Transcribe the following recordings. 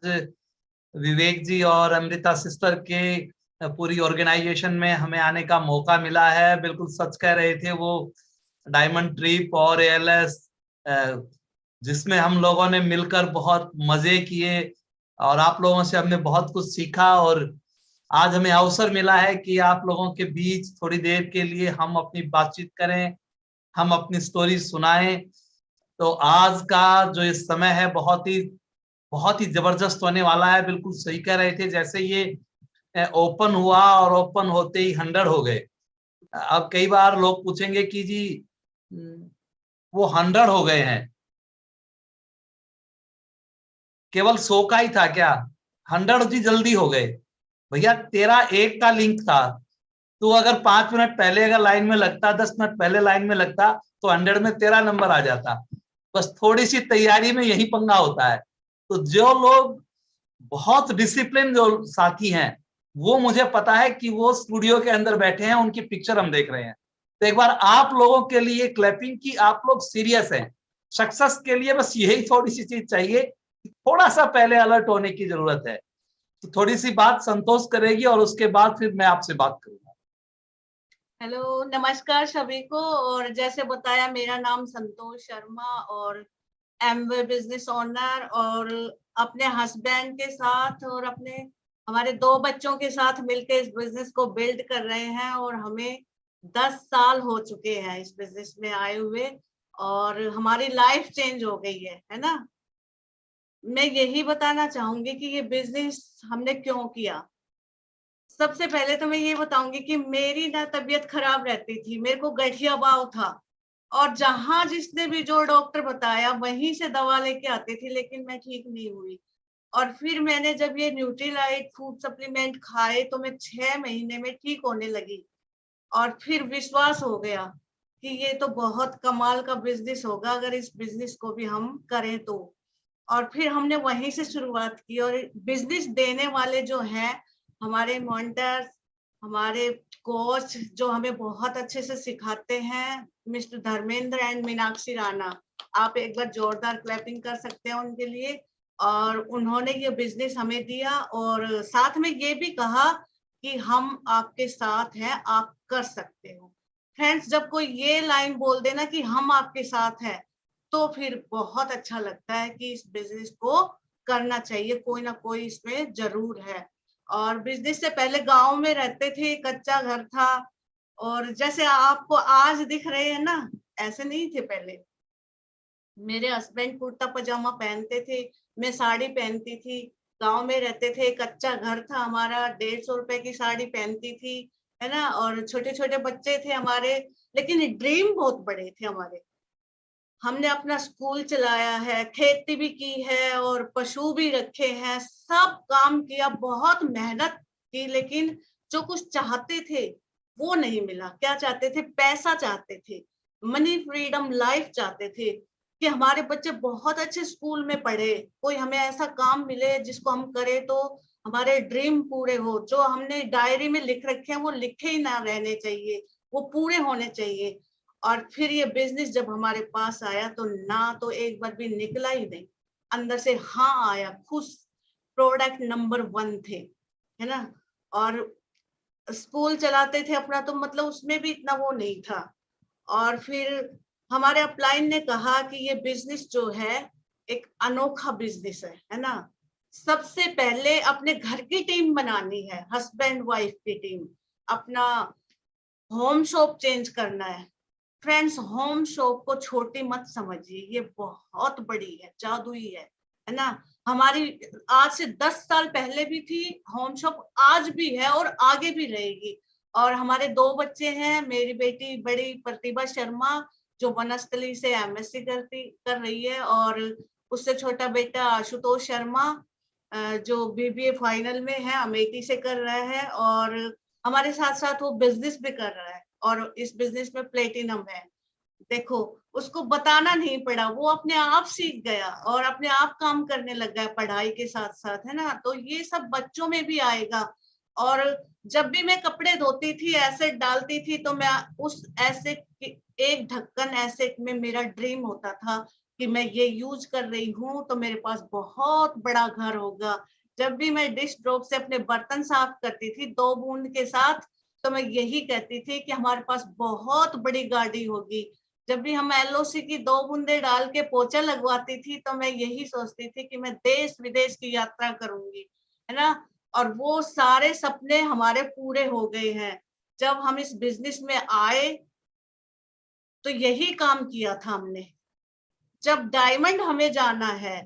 विवेक जी और अमृता सिस्टर के पूरी ऑर्गेनाइजेशन में हमें आने का मौका मिला है। बिल्कुल सच कह रहे थे वो, डायमंड ट्रिप और एएलएस, जिसमें हम लोगों ने मिलकर बहुत मजे किए और आप लोगों से हमने बहुत कुछ सीखा। और आज हमें अवसर मिला है कि आप लोगों के बीच थोड़ी देर के लिए हम अपनी बातचीत करें, हम अपनी स्टोरी सुनाएं। तो आज का जो इस समय है बहुत ही जबरदस्त होने वाला है। बिल्कुल सही कह रहे थे, जैसे ये ओपन हुआ और ओपन होते ही 100 हो गए। अब कई बार लोग पूछेंगे कि जी वो 100 हो गए हैं, केवल 100 का ही था क्या? 100 जी जल्दी हो गए भैया। तेरा एक का लिंक था, तू अगर 5 मिनट पहले अगर लाइन में लगता, 10 मिनट पहले लाइन में लगता, तो 100 में तेरा नंबर आ जाता। बस थोड़ी सी तैयारी में यही पंगा होता है। तो जो लोग बहुत डिसिप्लिन जो साथी हैं, वो मुझे पता है कि वो स्टूडियो के अंदर बैठे हैं, उनकी पिक्चर हम देख रहे हैं। तो एक बार आप लोगों के लिए क्लैपिंग की, आप लोग सीरियस हैं। सक्सेस के लिए बस यही थोड़ी सी चीज चाहिए, थोड़ा सा पहले अलर्ट होने की जरूरत है। तो थोड़ी सी बात संतोष करेगी और उसके बाद फिर मैं आपसे बात करूंगा। हेलो, नमस्कार सभी को। और जैसे बताया, मेरा नाम संतोष शर्मा और एमवे बिजनेस ओनर, और अपने हस्बैंड के साथ और अपने हमारे 2 बच्चों के साथ मिलकर इस बिजनेस को बिल्ड कर रहे हैं। और हमें 10 साल हो चुके हैं इस बिजनेस में आए हुए, और हमारी लाइफ चेंज हो गई है ना। मैं यही बताना चाहूंगी कि ये बिजनेस हमने क्यों किया। सबसे पहले तो मैं ये बताऊंगी कि मेरी ना तबीयत खराब रहती थी, मेरे को गठिया बाव था, और जहां जिसने भी जो डॉक्टर बताया वहीं से दवा लेके आती थी, लेकिन मैं ठीक नहीं हुई। और फिर मैंने जब ये न्यूट्रीलाइट फूड सप्लीमेंट खाए तो मैं 6 महीने में ठीक होने लगी। और फिर विश्वास हो गया कि ये तो बहुत कमाल का बिजनेस होगा अगर इस बिजनेस को भी हम करें तो। और फिर हमने वहीं से शुरुआत की। और बिजनेस देने वाले जो हैं, हमारे मेंटर्स, हमारे कोच जो हमें बहुत अच्छे से सिखाते हैं, मिस्टर धर्मेंद्र एंड मीनाक्षी राणा, आप एक बार जोरदार क्लैपिंग कर सकते हैं उनके लिए। और उन्होंने ये बिजनेस हमें दिया और साथ में ये भी कहा कि हम आपके साथ हैं, आप कर सकते हो। फ्रेंड्स, जब कोई ये लाइन बोल देना कि हम आपके साथ हैं, तो फिर बहुत अच्छा लगता है कि इस बिजनेस को करना चाहिए, कोई ना कोई इसमें जरूर है। और बिजनेस से पहले गांव में रहते थे, कच्चा घर था, और जैसे आपको आज दिख रहे हैं ना, ऐसे नहीं थे पहले। मेरे हस्बैंड कुर्ता पजामा पहनते थे, मैं साड़ी पहनती थी। गांव में रहते थे, कच्चा घर था हमारा, 150 रुपए की साड़ी पहनती थी, है ना। और छोटे छोटे बच्चे थे हमारे, लेकिन ड्रीम बहुत बड़े थे हमारे। हमने अपना स्कूल चलाया है, खेती भी की है और पशु भी रखे हैं, सब काम किया, बहुत मेहनत की, लेकिन जो कुछ चाहते थे वो नहीं मिला। क्या चाहते थे? पैसा चाहते थे, मनी फ्रीडम लाइफ चाहते थे, कि हमारे बच्चे बहुत अच्छे स्कूल में पढ़े, कोई हमें ऐसा काम मिले जिसको हम करें तो हमारे ड्रीम पूरे हो। जो हमने डायरी में लिख रखे हैं वो लिखे ही ना रहने चाहिए, वो पूरे होने चाहिए। और फिर ये बिजनेस जब हमारे पास आया तो ना तो एक बार भी निकला ही नहीं, अंदर से हाँ आया, खुश। प्रोडक्ट नंबर 1 थे, है ना। और स्कूल चलाते थे अपना, तो मतलब उसमें भी इतना वो नहीं था। और फिर हमारे अपलाइन ने कहा कि ये बिजनेस जो है एक अनोखा बिजनेस है ना। सबसे पहले अपने घर की टीम बनानी है, हस्बैंड वाइफ की टीम, अपना होम शॉप चेंज करना है। फ्रेंड्स, होम शॉप को छोटी मत समझिए, ये बहुत बड़ी है, जादुई है ना। हमारी आज से 10 साल पहले भी थी होम शॉप, आज भी है और आगे भी रहेगी। और हमारे 2 बच्चे हैं, मेरी बेटी बड़ी प्रतिभा शर्मा जो वनस्थली से एमएससी कर रही है, और उससे छोटा बेटा आशुतोष शर्मा जो बीबीए फाइनल में है, अमेठी से कर रहा है, और हमारे साथ साथ वो बिजनेस भी कर रहा है और इस बिजनेस में प्लेटिनम है। देखो, उसको बताना नहीं पड़ा, वो अपने आप सीख गया और अपने आप काम करने लग गया पढ़ाई के साथ साथ, है ना। तो ये सब बच्चों में भी आएगा। और जब भी मैं कपड़े धोती थी, एसिड डालती थी, तो मैं उस एसिड एक ढक्कन एसिड में मेरा ड्रीम होता था कि मैं ये यूज कर रही हूँ तो मेरे पास बहुत बड़ा घर होगा। जब भी मैं डिश ड्रॉप से अपने बर्तन साफ करती थी 2 बूंद के साथ, तो मैं यही कहती थी कि हमारे पास बहुत बड़ी गाड़ी होगी। जब भी हम एलओसी की 2 बूंदे डाल के पोछा लगवाती थी, तो मैं यही सोचती थी कि मैं देश विदेश की यात्रा करूंगी, है ना। और वो सारे सपने हमारे पूरे हो गए हैं। जब हम इस बिजनेस में आए तो यही काम किया था हमने। जब डायमंड हमें जाना है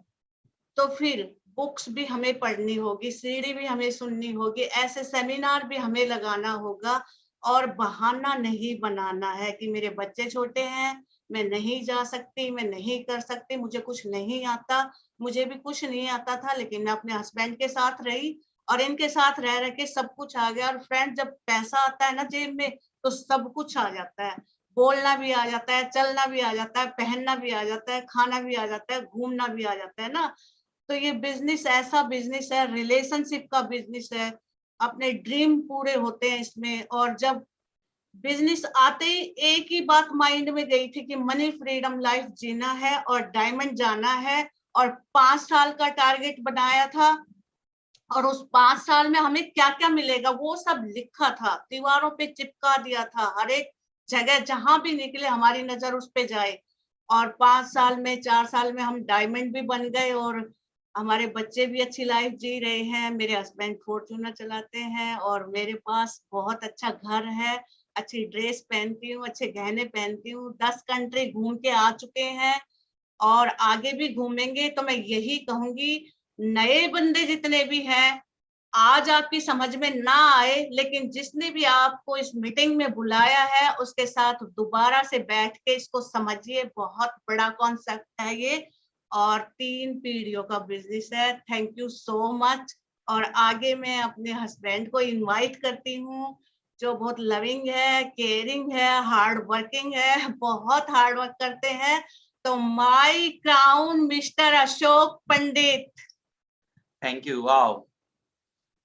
तो फिर बुक्स भी हमें पढ़नी होगी, सीडी भी हमें सुननी होगी, ऐसे सेमिनार भी हमें लगाना होगा। और बहाना नहीं बनाना है कि मेरे बच्चे छोटे हैं, मैं नहीं जा सकती, मैं नहीं कर सकती, मुझे कुछ नहीं आता। मुझे भी कुछ नहीं आता था, लेकिन मैं अपने हस्बैंड के साथ रही और इनके साथ रह रह के सब कुछ आ गया। और फ्रेंड, जब पैसा आता है ना जेब में, तो सब कुछ आ जाता है। बोलना भी आ जाता है, चलना भी आ जाता है, पहनना भी आ जाता है, खाना भी आ जाता है, घूमना भी आ जाता है ना। तो ये बिजनेस ऐसा बिजनेस है, रिलेशनशिप का बिजनेस है। अपने ड्रीम पूरे होते हैं इसमें। और जब बिजनेस आते ही एक ही बात माइंड में गई थी कि मनी फ्रीडम लाइफ जीना है और डायमंड जाना है। और 5 साल का टारगेट बनाया था। और उस 5 साल में हमें क्या क्या मिलेगा वो सब लिखा था, दीवारों पे चिपका दिया था। हर एक जगह जहां भी निकले हमारी नजर उस पे जाए। और 5 साल में, 4 साल में हम डायमंड भी बन गए और हमारे बच्चे भी अच्छी लाइफ जी रहे हैं। मेरे हस्बैंड फॉर्च्यूनर चलाते हैं और मेरे पास बहुत अच्छा घर है। अच्छी ड्रेस पहनती हूँ, अच्छे गहने पहनती हूँ, 10 कंट्री घूम के आ चुके हैं और आगे भी घूमेंगे। तो मैं यही कहूंगी, नए बंदे जितने भी हैं, आज आपकी समझ में ना आए, लेकिन जिसने भी आपको इस मीटिंग में बुलाया है उसके साथ दोबारा से बैठ के इसको समझिए। बहुत बड़ा कॉन्सेप्ट है ये और 3 पीढ़ियों का बिजनेस है। Thank you so much. और आगे मैं अपने हस्बैंड को इनवाइट करती हूँ, जो बहुत लविंग है, केयरिंग है, हार्ड वर्किंग है, बहुत हार्ड वर्क करते हैं। तो my crown mister Ashok Pandit. Thank you. Wow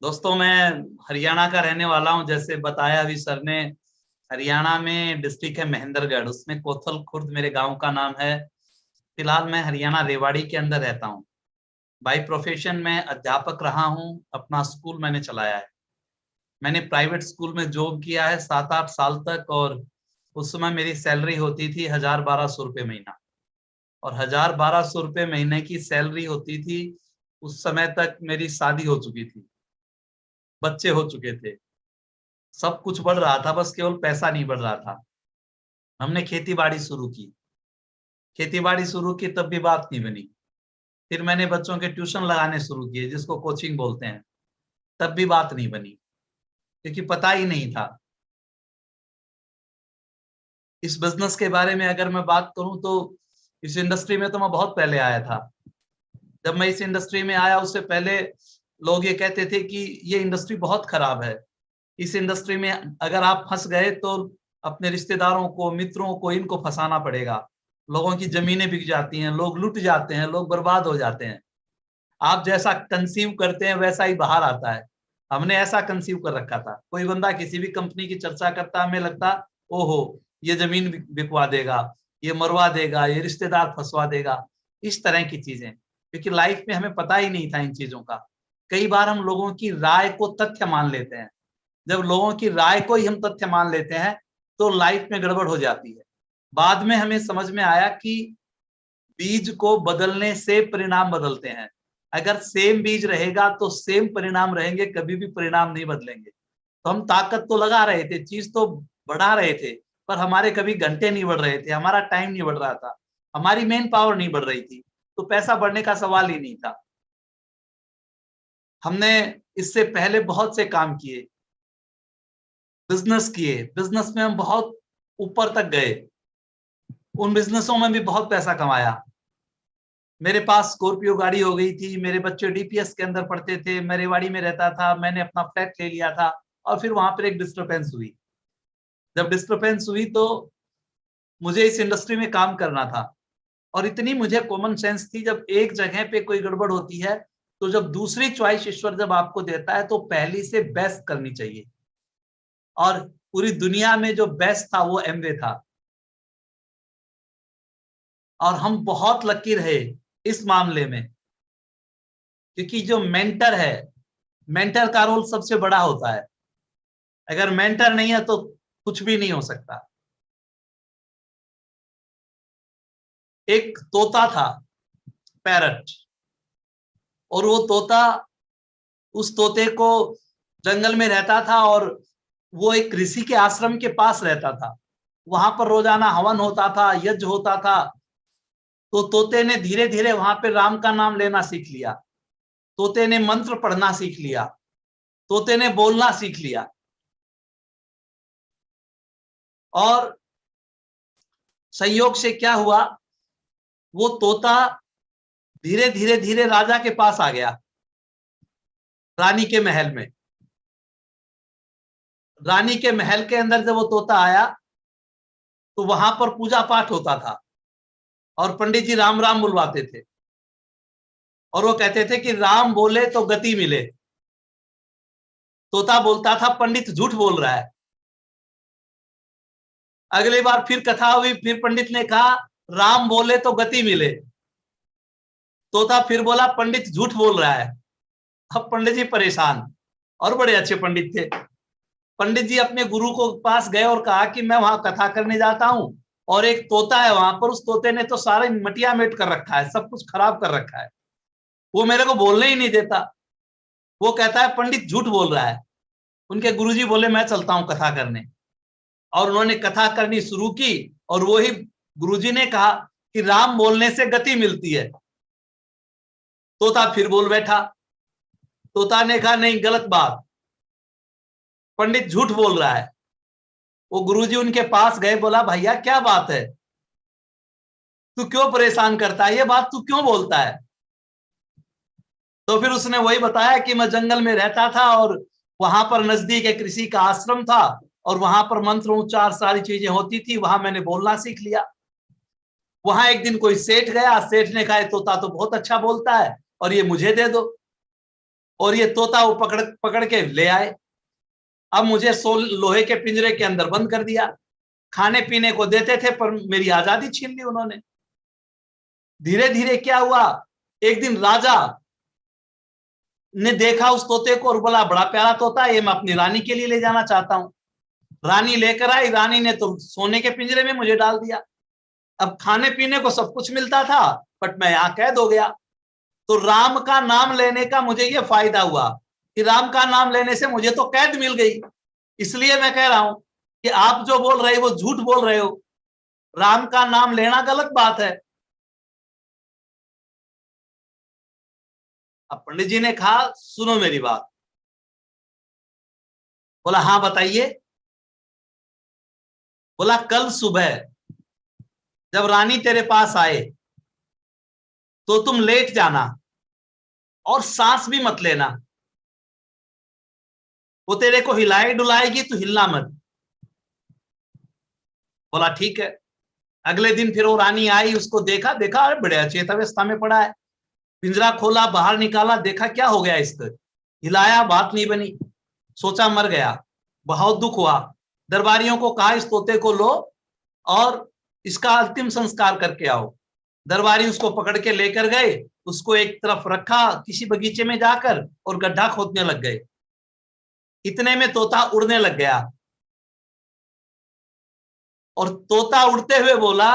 दोस्तों, मैं हरियाणा का रहने वाला हूं। जैसे बताया अभी सर ने, हरियाणा में डिस्ट्रिक्ट है महेंद्रगढ़, उसमें कोथल खुर्द मेरे गांव का नाम है। फिलहाल मैं हरियाणा रेवाड़ी के अंदर रहता हूं। बाय प्रोफेशन में अध्यापक रहा हूं। अपना स्कूल मैंने चलाया है। मैंने प्राइवेट स्कूल में जॉब किया है 7-8 साल तक। और उस समय मेरी सैलरी होती थी 1,000-1,200 महीना। और 1,000-1,200 महीने की सैलरी होती थी। उस समय तक मेरी शादी हो चुकी थी, बच्चे हो चुके थे, सब कुछ बढ़ रहा था, बस केवल पैसा नहीं बढ़ रहा था। हमने खेती बाड़ी शुरू की। खेती बाड़ी शुरू की तब भी बात नहीं बनी। फिर मैंने बच्चों के ट्यूशन लगाने शुरू किए, जिसको कोचिंग बोलते हैं, तब भी बात नहीं बनी, क्योंकि पता ही नहीं था। इस बिजनेस के बारे में अगर मैं बात करूं तो इस इंडस्ट्री में तो मैं बहुत पहले आया था। जब मैं इस इंडस्ट्री में आया उससे पहले लोग ये कहते थे कि ये इंडस्ट्री बहुत खराब है। इस इंडस्ट्री में अगर आप फंस गए तो अपने रिश्तेदारों को, मित्रों को, इनको फंसाना पड़ेगा। लोगों की जमीनें बिक जाती हैं, लोग लुट जाते हैं, लोग बर्बाद हो जाते हैं। आप जैसा कंसीव करते हैं वैसा ही बाहर आता है। हमने ऐसा कंसीव कर रखा था। कोई बंदा किसी भी कंपनी की चर्चा करता, हमें लगता ओहो ये जमीन बिकवा देगा, ये मरवा देगा, ये रिश्तेदार फंसवा देगा, इस तरह की चीजें। क्योंकि लाइफ में हमें पता ही नहीं था इन चीजों का। कई बार हम लोगों की राय को तथ्य मान लेते हैं। जब लोगों की राय को ही हम तथ्य मान लेते हैं तो लाइफ में गड़बड़ हो जाती है। बाद में हमें समझ में आया कि बीज को बदलने से परिणाम बदलते हैं। अगर सेम बीज रहेगा तो सेम परिणाम रहेंगे, कभी भी परिणाम नहीं बदलेंगे। तो हम ताकत तो लगा रहे थे, चीज तो बढ़ा रहे थे, पर हमारे कभी घंटे नहीं बढ़ रहे थे, हमारा टाइम नहीं बढ़ रहा था, हमारी मेन पावर नहीं बढ़ रही थी, तो पैसा बढ़ने का सवाल ही नहीं था। हमने इससे पहले बहुत से काम किए, बिजनेस किए, बिजनेस में हम बहुत ऊपर तक गए, उन बिजनेसों में भी बहुत पैसा कमाया। मेरे पास स्कॉर्पियो गाड़ी हो गई थी, मेरे बच्चे डीपीएस के अंदर पढ़ते थे, मैं रेवाड़ी में रहता था, मैंने अपना फ्लैट ले लिया था। और फिर वहां पर एक डिस्टर्बेंस हुई। जब डिस्टर्बेंस हुई तो मुझे इस इंडस्ट्री में काम करना था। और इतनी मुझे कॉमन सेंस थी, जब एक जगह पे कोई गड़बड़ होती है तो जब दूसरी चॉइस ईश्वर जब आपको देता है तो पहली से बेस्ट करनी चाहिए। और पूरी दुनिया में जो बेस्ट था वो एमवे था। और हम बहुत लकी रहे इस मामले में, क्योंकि जो मेंटर है, मेंटर का रोल सबसे बड़ा होता है। अगर मेंटर नहीं है तो कुछ भी नहीं हो सकता। एक तोता था, पैरट, और वो तोता, उस तोते को जंगल में रहता था और वो एक ऋषि के आश्रम के पास रहता था। वहां पर रोजाना हवन होता था, यज्ञ होता था। तो तोते ने धीरे धीरे वहां पे राम का नाम लेना सीख लिया। तोते ने मंत्र पढ़ना सीख लिया। तोते ने बोलना सीख लिया। और संयोग से क्या हुआ, वो तोता धीरे धीरे धीरे राजा के पास आ गया, रानी के महल में। रानी के महल के अंदर जब वो तोता आया तो वहां पर पूजा पाठ होता था और पंडित जी राम राम बुलवाते थे और वो कहते थे कि राम बोले तो गति मिले। तोता बोलता था पंडित झूठ बोल रहा है। अगली बार फिर कथा हुई, फिर पंडित ने कहा राम बोले तो गति मिले। तोता फिर बोला पंडित झूठ बोल रहा है। अब पंडित जी परेशान, और बड़े अच्छे पंडित थे। पंडित जी अपने गुरु को पास गए और कहा कि मैं वहां कथा करने जाता हूं और एक तोता है वहां पर, उस तोते ने तो सारे मटिया मेट कर रखा है, सब कुछ खराब कर रखा है, वो मेरे को बोलने ही नहीं देता। वो कहता है पंडित झूठ बोल रहा है। उनके गुरुजी बोले मैं चलता हूं कथा करने, और उन्होंने कथा करनी शुरू की। और वही गुरुजी ने कहा कि राम बोलने से गति मिलती है। तोता फिर बोल बैठा। तोता ने कहा नहीं, गलत बात, पंडित झूठ बोल रहा है। वो गुरुजी उनके पास गए, बोला भैया क्या बात है, तू क्यों परेशान करता है, ये बात तू क्यों बोलता है। तो फिर उसने वही बताया कि मैं जंगल में रहता था और वहां पर नजदीक एक ऋषि का आश्रम था और वहां पर मंत्र उच्चार सारी चीजें होती थी, वहां मैंने बोलना सीख लिया। वहां एक दिन कोई सेठ गया, सेठ ने कहा तोता तो बहुत अच्छा बोलता है और ये मुझे दे दो। और ये तोता वो पकड़ पकड़ के ले आए। अब मुझे लोहे के पिंजरे के अंदर बंद कर दिया। खाने पीने को देते थे पर मेरी आजादी छीन ली उन्होंने। धीरे धीरे क्या हुआ, एक दिन राजा ने देखा उस तोते को और बोला बड़ा प्यारा तोता है, ये मैं अपनी रानी के लिए ले जाना चाहता हूं। रानी लेकर आई। रानी ने तो सोने के पिंजरे में मुझे डाल दिया। अब खाने पीने को सब कुछ मिलता था बट मैं यहां कैद हो गया। तो राम का नाम लेने का मुझे ये फायदा हुआ कि राम का नाम लेने से मुझे तो कैद मिल गई। इसलिए मैं कह रहा हूं कि आप जो बोल रहे हो वो झूठ बोल रहे हो। राम का नाम लेना गलत बात है। अब पंडित जी ने कहा सुनो मेरी बात। बोला हाँ बताइए। बोला कल सुबह जब रानी तेरे पास आए तो तुम लेट जाना और सांस भी मत लेना। वो तेरे को हिलाए डुलाएगी तो हिलना मत। बोला ठीक है। अगले दिन फिर वो रानी आई, उसको देखा, देखा अरे बड़े अचेत अवस्था में पड़ा है। पिंजरा खोला, बाहर निकाला, देखा क्या हो गया इसको। हिलाया, बात नहीं बनी। सोचा मर गया। बहुत दुख हुआ। दरबारियों को कहा इस तोते को लो और इसका अंतिम संस्कार करके आओ। दरबारी उसको पकड़ के लेकर गए, उसको एक तरफ रखा किसी बगीचे में जाकर और गड्ढा खोदने लग गए। इतने में तोता उड़ने लग गया और तोता उड़ते हुए बोला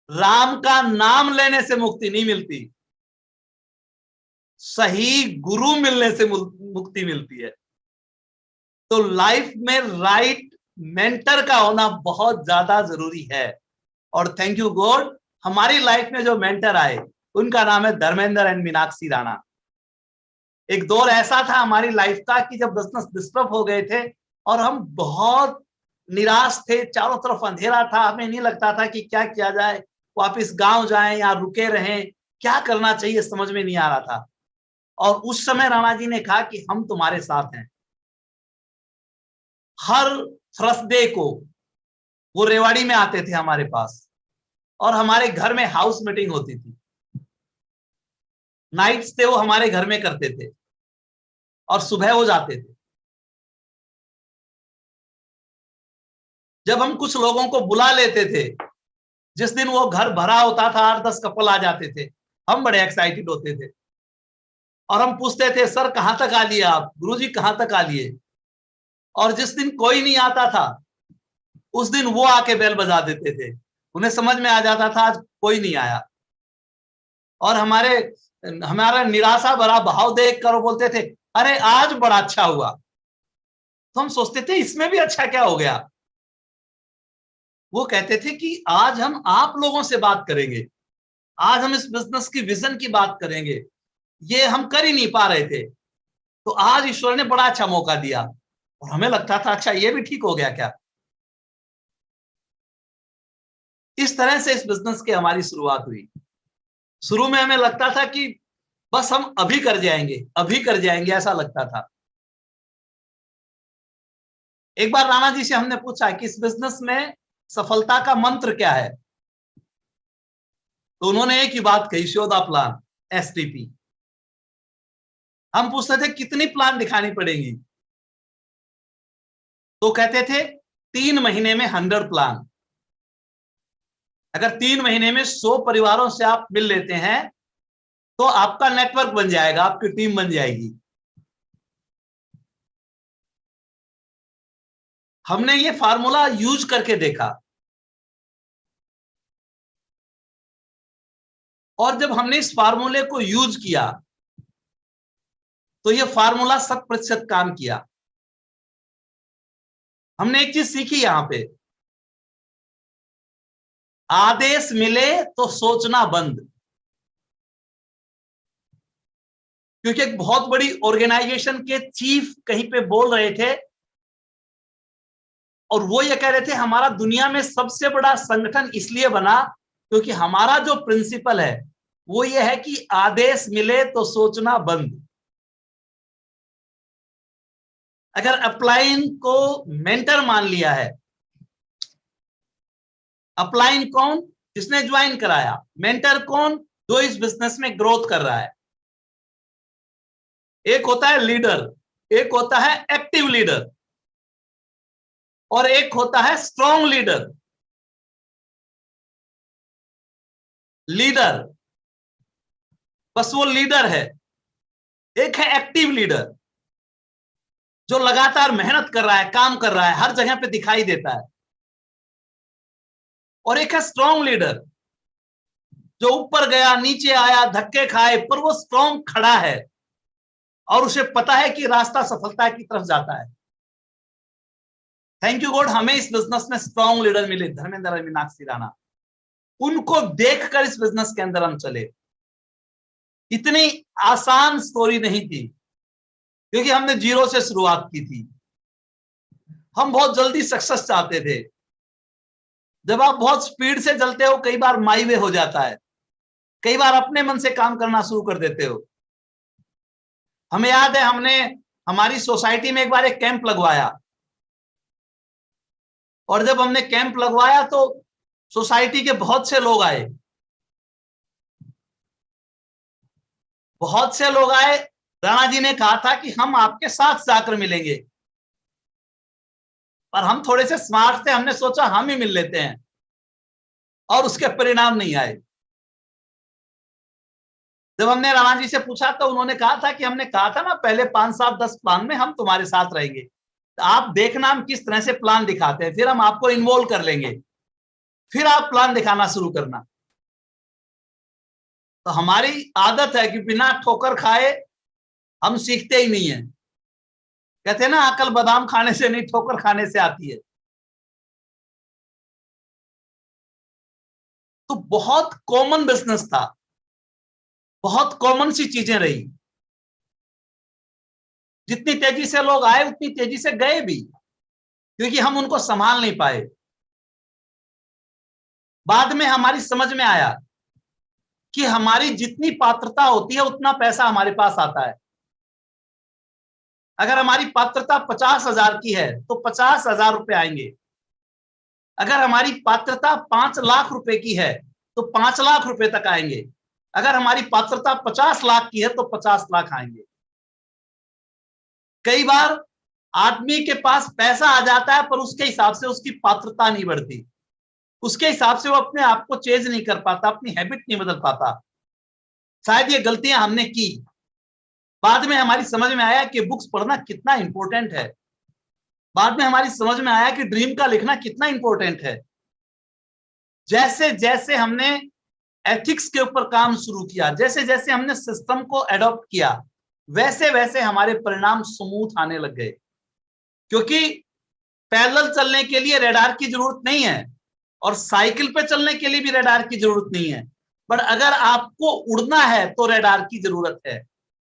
राम का नाम लेने से मुक्ति नहीं मिलती, सही गुरु मिलने से मुक्ति मिलती है। तो लाइफ में राइट मेंटर का होना बहुत ज्यादा जरूरी है। और थैंक यू गॉड, हमारी लाइफ में जो मेंटर आए उनका नाम है धर्मेंद्र एंड मीनाक्षी राणा। एक दौर ऐसा था हमारी लाइफ का कि जब बिजनेस डिस्टर्ब हो गए थे और हम बहुत निराश थे, चारों तरफ अंधेरा था, हमें नहीं लगता था कि क्या किया जाए, वापस गांव जाएं या रुके रहें, क्या करना चाहिए समझ में नहीं आ रहा था। और उस समय राणा जी ने कहा कि हम तुम्हारे साथ हैं। हर थर्सडे को वो रेवाड़ी में आते थे हमारे पास और हमारे घर में हाउस मीटिंग होती थी। नाइट्स थे वो हमारे घर में करते थे और सुबह हो जाते थे। जब हम कुछ लोगों को बुला लेते थे जिस दिन वो घर भरा होता था, 8-10 कपल आ जाते थे, हम बड़े एक्साइटेड होते थे और हम पूछते थे, सर कहां तक आ लिए आप, गुरुजी कहां तक आ लिए। और जिस दिन कोई नहीं आता था, उस दिन वो आके बेल बजा देते थे। उन्हें समझ में आ जाता था आज कोई नहीं आया, और हमारा निराशा भरा भाव देख कर वो बोलते थे, अरे आज बड़ा अच्छा हुआ। तो हम सोचते थे इसमें भी अच्छा क्या हो गया। वो कहते थे कि आज हम आप लोगों से बात करेंगे, आज हम इस बिजनेस की विजन की बात करेंगे, ये हम कर ही नहीं पा रहे थे, तो आज ईश्वर ने बड़ा अच्छा मौका दिया। और हमें लगता था अच्छा ये भी ठीक हो गया क्या। इस तरह से इस बिजनेस की हमारी शुरुआत हुई। शुरू में हमें लगता था कि बस हम अभी कर जाएंगे, अभी कर जाएंगे, ऐसा लगता था। एक बार राणा जी से हमने पूछा कि इस बिजनेस में सफलता का मंत्र क्या है, तो उन्होंने एक ही बात कही, शो द प्लान, STP। हम पूछते थे कितनी प्लान दिखानी पड़ेगी, तो कहते थे 3 महीने में 100 प्लान। अगर 3 महीने में 100 परिवारों से आप मिल लेते हैं तो आपका नेटवर्क बन जाएगा, आपकी टीम बन जाएगी। हमने ये फार्मूला यूज करके देखा, और जब हमने इस फार्मूले को यूज किया तो ये फार्मूला 100% काम किया। हमने एक चीज सीखी यहां पे, आदेश मिले तो सोचना बंद। क्योंकि एक बहुत बड़ी ऑर्गेनाइजेशन के चीफ कहीं पे बोल रहे थे, और वो ये कह रहे थे हमारा दुनिया में सबसे बड़ा संगठन इसलिए बना क्योंकि हमारा जो प्रिंसिपल है वो ये है कि आदेश मिले तो सोचना बंद। अगर अपलाइन को मेंटर मान लिया है, अपलाइन कौन, जिसने ज्वाइन कराया, मेंटर कौन, जो इस बिजनेस में ग्रोथ कर रहा है। एक होता है लीडर, एक होता है एक्टिव लीडर, और एक होता है स्ट्रॉन्ग लीडर। लीडर बस वो लीडर है। एक है एक्टिव लीडर जो लगातार मेहनत कर रहा है, काम कर रहा है, हर जगह पे दिखाई देता है। और एक है स्ट्रॉन्ग लीडर जो ऊपर गया, नीचे आया, धक्के खाए, पर वो स्ट्रॉन्ग खड़ा है और उसे पता है कि रास्ता सफलता की तरफ जाता है। थैंक यू गॉड, हमें इस बिजनेस में स्ट्रॉन्ग लीडर मिले, धर्मेंद्र मीनाक्षी राणा। उनको देखकर इस बिजनेस के अंदर हम चले। इतनी आसान स्टोरी नहीं थी क्योंकि हमने जीरो से शुरुआत की थी। हम बहुत जल्दी सक्सेस चाहते थे। जब आप बहुत स्पीड से चलते हो, कई बार माई वे हो जाता है, कई बार अपने मन से काम करना शुरू कर देते हो। हमें याद है हमने हमारी सोसाइटी में एक बार एक कैंप लगवाया, और जब हमने कैंप लगवाया तो सोसाइटी के बहुत से लोग आए, बहुत से लोग आए। राणा जी ने कहा था कि हम आपके साथ जाकर मिलेंगे, पर हम थोड़े से स्मार्ट थे, हमने सोचा हम ही मिल लेते हैं, और उसके परिणाम नहीं आए। जब हमने राणा जी से पूछा तो उन्होंने कहा था कि हमने कहा था ना पहले 5, 7, 10 प्लान में हम तुम्हारे साथ रहेंगे, तो आप देखना हम किस तरह से प्लान दिखाते हैं, फिर हम आपको इन्वॉल्व कर लेंगे, फिर आप प्लान दिखाना शुरू करना। तो हमारी आदत है कि बिना ठोकर खाए हम सीखते ही नहीं है। कहते हैं ना, अकल बादाम खाने से नहीं, ठोकर खाने से आती है। तो बहुत कॉमन बिजनेस था, बहुत कॉमन सी चीजें रही। जितनी तेजी से लोग आए उतनी तेजी से गए भी, क्योंकि हम उनको संभाल नहीं पाए। बाद में हमारी समझ में आया कि हमारी जितनी पात्रता होती है उतना पैसा हमारे पास आता है। अगर हमारी पात्रता 50,000 की है तो 50,000 रुपए आएंगे। अगर हमारी पात्रता 5 लाख रुपए की है तो 5 लाख रुपए तक आएंगे। अगर हमारी पात्रता 50 लाख की है तो 50 लाख आएंगे। कई बार आदमी के पास पैसा आ जाता है पर उसके हिसाब से उसकी पात्रता नहीं बढ़ती। उसके हिसाब से वो अपने आप को चेंज नहीं कर पाता, अपनी हैबिट नहीं बदल पाता। शायद ये गलतियां हमने की। बाद में हमारी समझ में आया कि बुक्स पढ़ना कितना इंपॉर्टेंट है। बाद में हमारी समझ में आया कि ड्रीम का लिखना कितना इंपॉर्टेंट है। जैसे जैसे हमने एथिक्स के ऊपर काम शुरू किया, जैसे जैसे हमने सिस्टम को एडॉप्ट किया, वैसे वैसे हमारे परिणाम स्मूथ आने लग गए। क्योंकि पैरेलल चलने के लिए रडार की जरूरत नहीं है और साइकिल पे चलने के लिए भी रडार की जरूरत नहीं है। बट अगर आपको उड़ना है तो रडार की जरूरत है।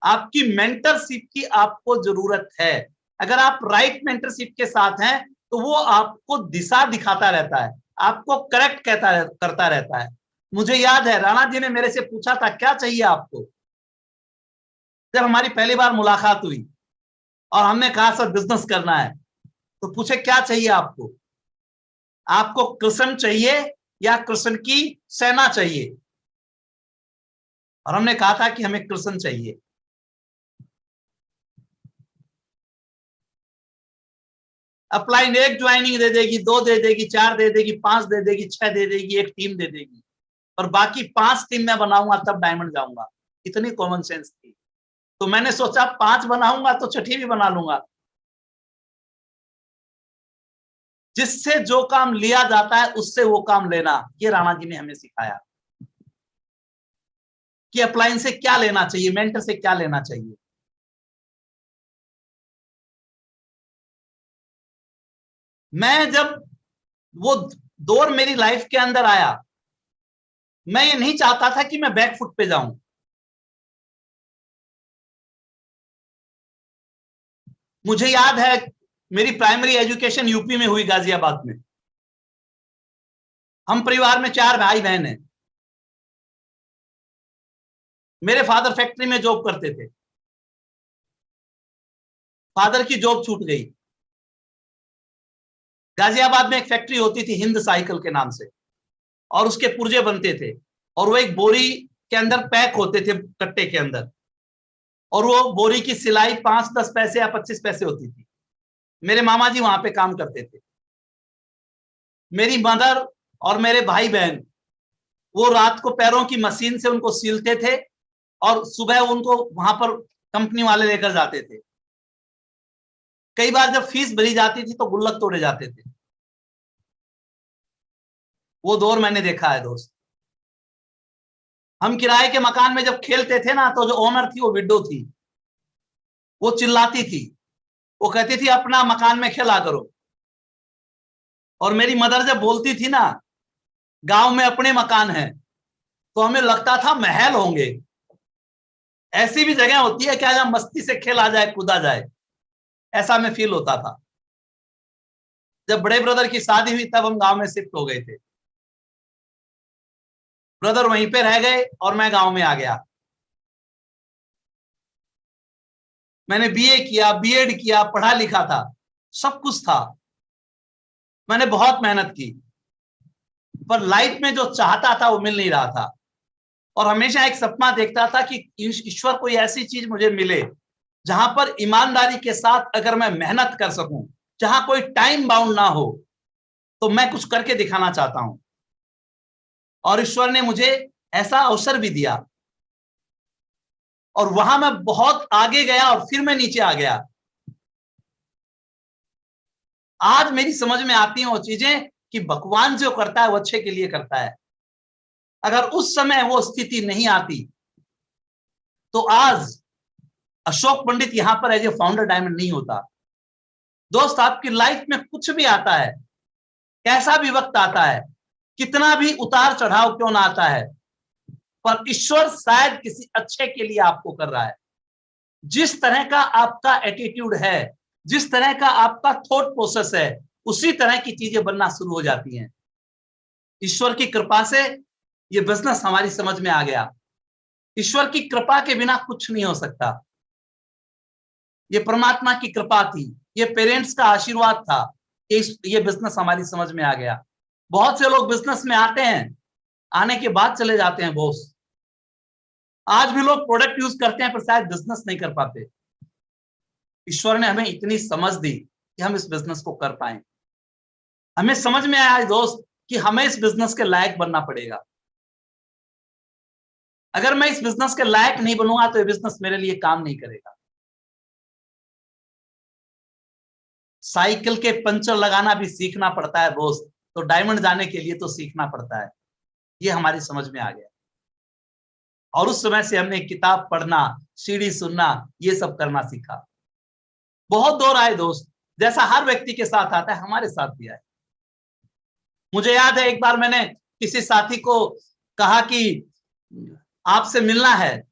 आपकी मेंटरशिप की आपको जरूरत है। अगर आप राइट मेंटरशिप के साथ हैं तो वो आपको दिशा दिखाता रहता है, आपको करेक्ट करता रहता है। मुझे याद है राणा जी ने मेरे से पूछा था क्या चाहिए आपको, जब हमारी पहली बार मुलाकात हुई और हमने कहा सर बिजनेस करना है, तो पूछे क्या चाहिए आपको, आपको कृष्ण चाहिए या कृष्ण की सेना चाहिए? और हमने कहा था कि हमें कृष्ण चाहिए। अपलाइन एक ज्वाइनिंग दे देगी, 2 दे देगी, 4 दे देगी, 5 दे देगी, 6 दे देगी, एक टीम दे देगी, और बाकी 5 टीम मैं बनाऊंगा तब डायमंड जाऊंगा। इतनी कॉमन सेंस थी। तो मैंने सोचा 5 बनाऊंगा तो छठी भी बना लूंगा। जिससे जो काम लिया जाता है उससे वो काम लेना, ये राणा जी ने हमें सिखाया कि अपलाइन से क्या लेना चाहिए, मेंटर से क्या लेना चाहिए। मैं जब वो दौर मेरी लाइफ के अंदर आया, मैं ये नहीं चाहता था कि मैं बैकफुट पे जाऊं। मुझे याद है मेरी प्राइमरी एजुकेशन यूपी में हुई, गाजियाबाद में। हम परिवार में 4 भाई बहन हैं। मेरे फादर फैक्ट्री में जॉब करते थे। फादर की जॉब छूट गई। गाजियाबाद में एक फैक्ट्री होती थी हिंद साइकिल के नाम से, और उसके पुर्जे बनते थे, और वो एक बोरी के अंदर पैक होते थे, कट्टे के अंदर, और वो बोरी की सिलाई 5-10 पैसे या 25 पैसे होती थी। मेरे मामा जी वहां पे काम करते थे। मेरी मदर और मेरे भाई बहन वो रात को पैरों की मशीन से उनको सीलते थे और सुबह उनको वहां पर कंपनी वाले लेकर जाते थे। कई बार जब फीस भरी जाती थी तो गुल्लक तोड़े जाते थे। वो दौर मैंने देखा है दोस्त। हम किराए के मकान में जब खेलते थे ना, तो जो ओनर थी वो विडो थी। वो चिल्लाती थी, वो कहती थी अपना मकान में खेला करो। और मेरी मदर जब बोलती थी ना गांव में अपने मकान है, तो हमें लगता था महल होंगे। ऐसी भी जगह होती है क्या जहां मस्ती से खेला जाए, कूदा जाए, ऐसा हमें फील होता था। जब बड़े ब्रदर की शादी हुई तब हम गांव में शिफ्ट हो गए थे। ब्रदर वहीं पे रह गए और मैं गांव में आ गया। मैंने बीए किया, बीएड किया, पढ़ा लिखा था, सब कुछ था। मैंने बहुत मेहनत की, पर लाइफ में जो चाहता था वो मिल नहीं रहा था। और हमेशा एक सपना देखता था कि ईश्वर कोई ऐसी चीज मुझे मिले जहां पर ईमानदारी के साथ अगर मैं मेहनत कर सकूं, जहां कोई टाइम बाउंड ना हो, तो मैं कुछ करके दिखाना चाहता हूं। और ईश्वर ने मुझे ऐसा अवसर भी दिया, और वहां मैं बहुत आगे गया और फिर मैं नीचे आ गया। आज मेरी समझ में आती हैं वो चीजें कि भगवान जो करता है वो अच्छे के लिए करता है। अगर उस समय वो स्थिति नहीं आती तो आज अशोक पंडित यहां पर एज ए फाउंडर डायमंड नहीं होता। दोस्त, आपकी लाइफ में कुछ भी आता है, कैसा भी वक्त आता है, कितना भी उतार चढ़ाव क्यों ना आता है, पर ईश्वर शायद किसी अच्छे के लिए आपको कर रहा है। जिस तरह का आपका एटीट्यूड है, जिस तरह का आपका थॉट प्रोसेस है, उसी तरह की चीजें बनना शुरू हो जाती हैं। ईश्वर की कृपा से ये बिजनेस हमारी समझ में आ गया। ईश्वर की कृपा के बिना कुछ नहीं हो सकता। ये परमात्मा की कृपा थी, ये पेरेंट्स का आशीर्वाद था कि ये बिजनेस हमारी समझ में आ गया। बहुत से लोग बिजनेस में आते हैं, आने के बाद चले जाते हैं बॉस। आज भी लोग प्रोडक्ट यूज करते हैं पर शायद बिजनेस नहीं कर पाते। ईश्वर ने हमें इतनी समझ दी कि हम इस बिजनेस को कर पाए। हमें समझ में आया दोस्त कि हमें इस बिजनेस के लायक बनना पड़ेगा। अगर मैं इस बिजनेस के लायक नहीं बनूंगा तो ये बिजनेस मेरे लिए काम नहीं करेगा। साइकिल के पंचर लगाना भी सीखना पड़ता है दोस्त, तो डायमंड जाने के लिए तो सीखना पड़ता है। ये हमारी समझ में आ गया और उस समय से हमने किताब पढ़ना, सीडी सुनना, ये सब करना सीखा। बहुत दौर आए दोस्त, जैसा हर व्यक्ति के साथ आता है हमारे साथ भी आए। मुझे याद है एक बार मैंने किसी साथी को कहा कि आपसे मिलना है,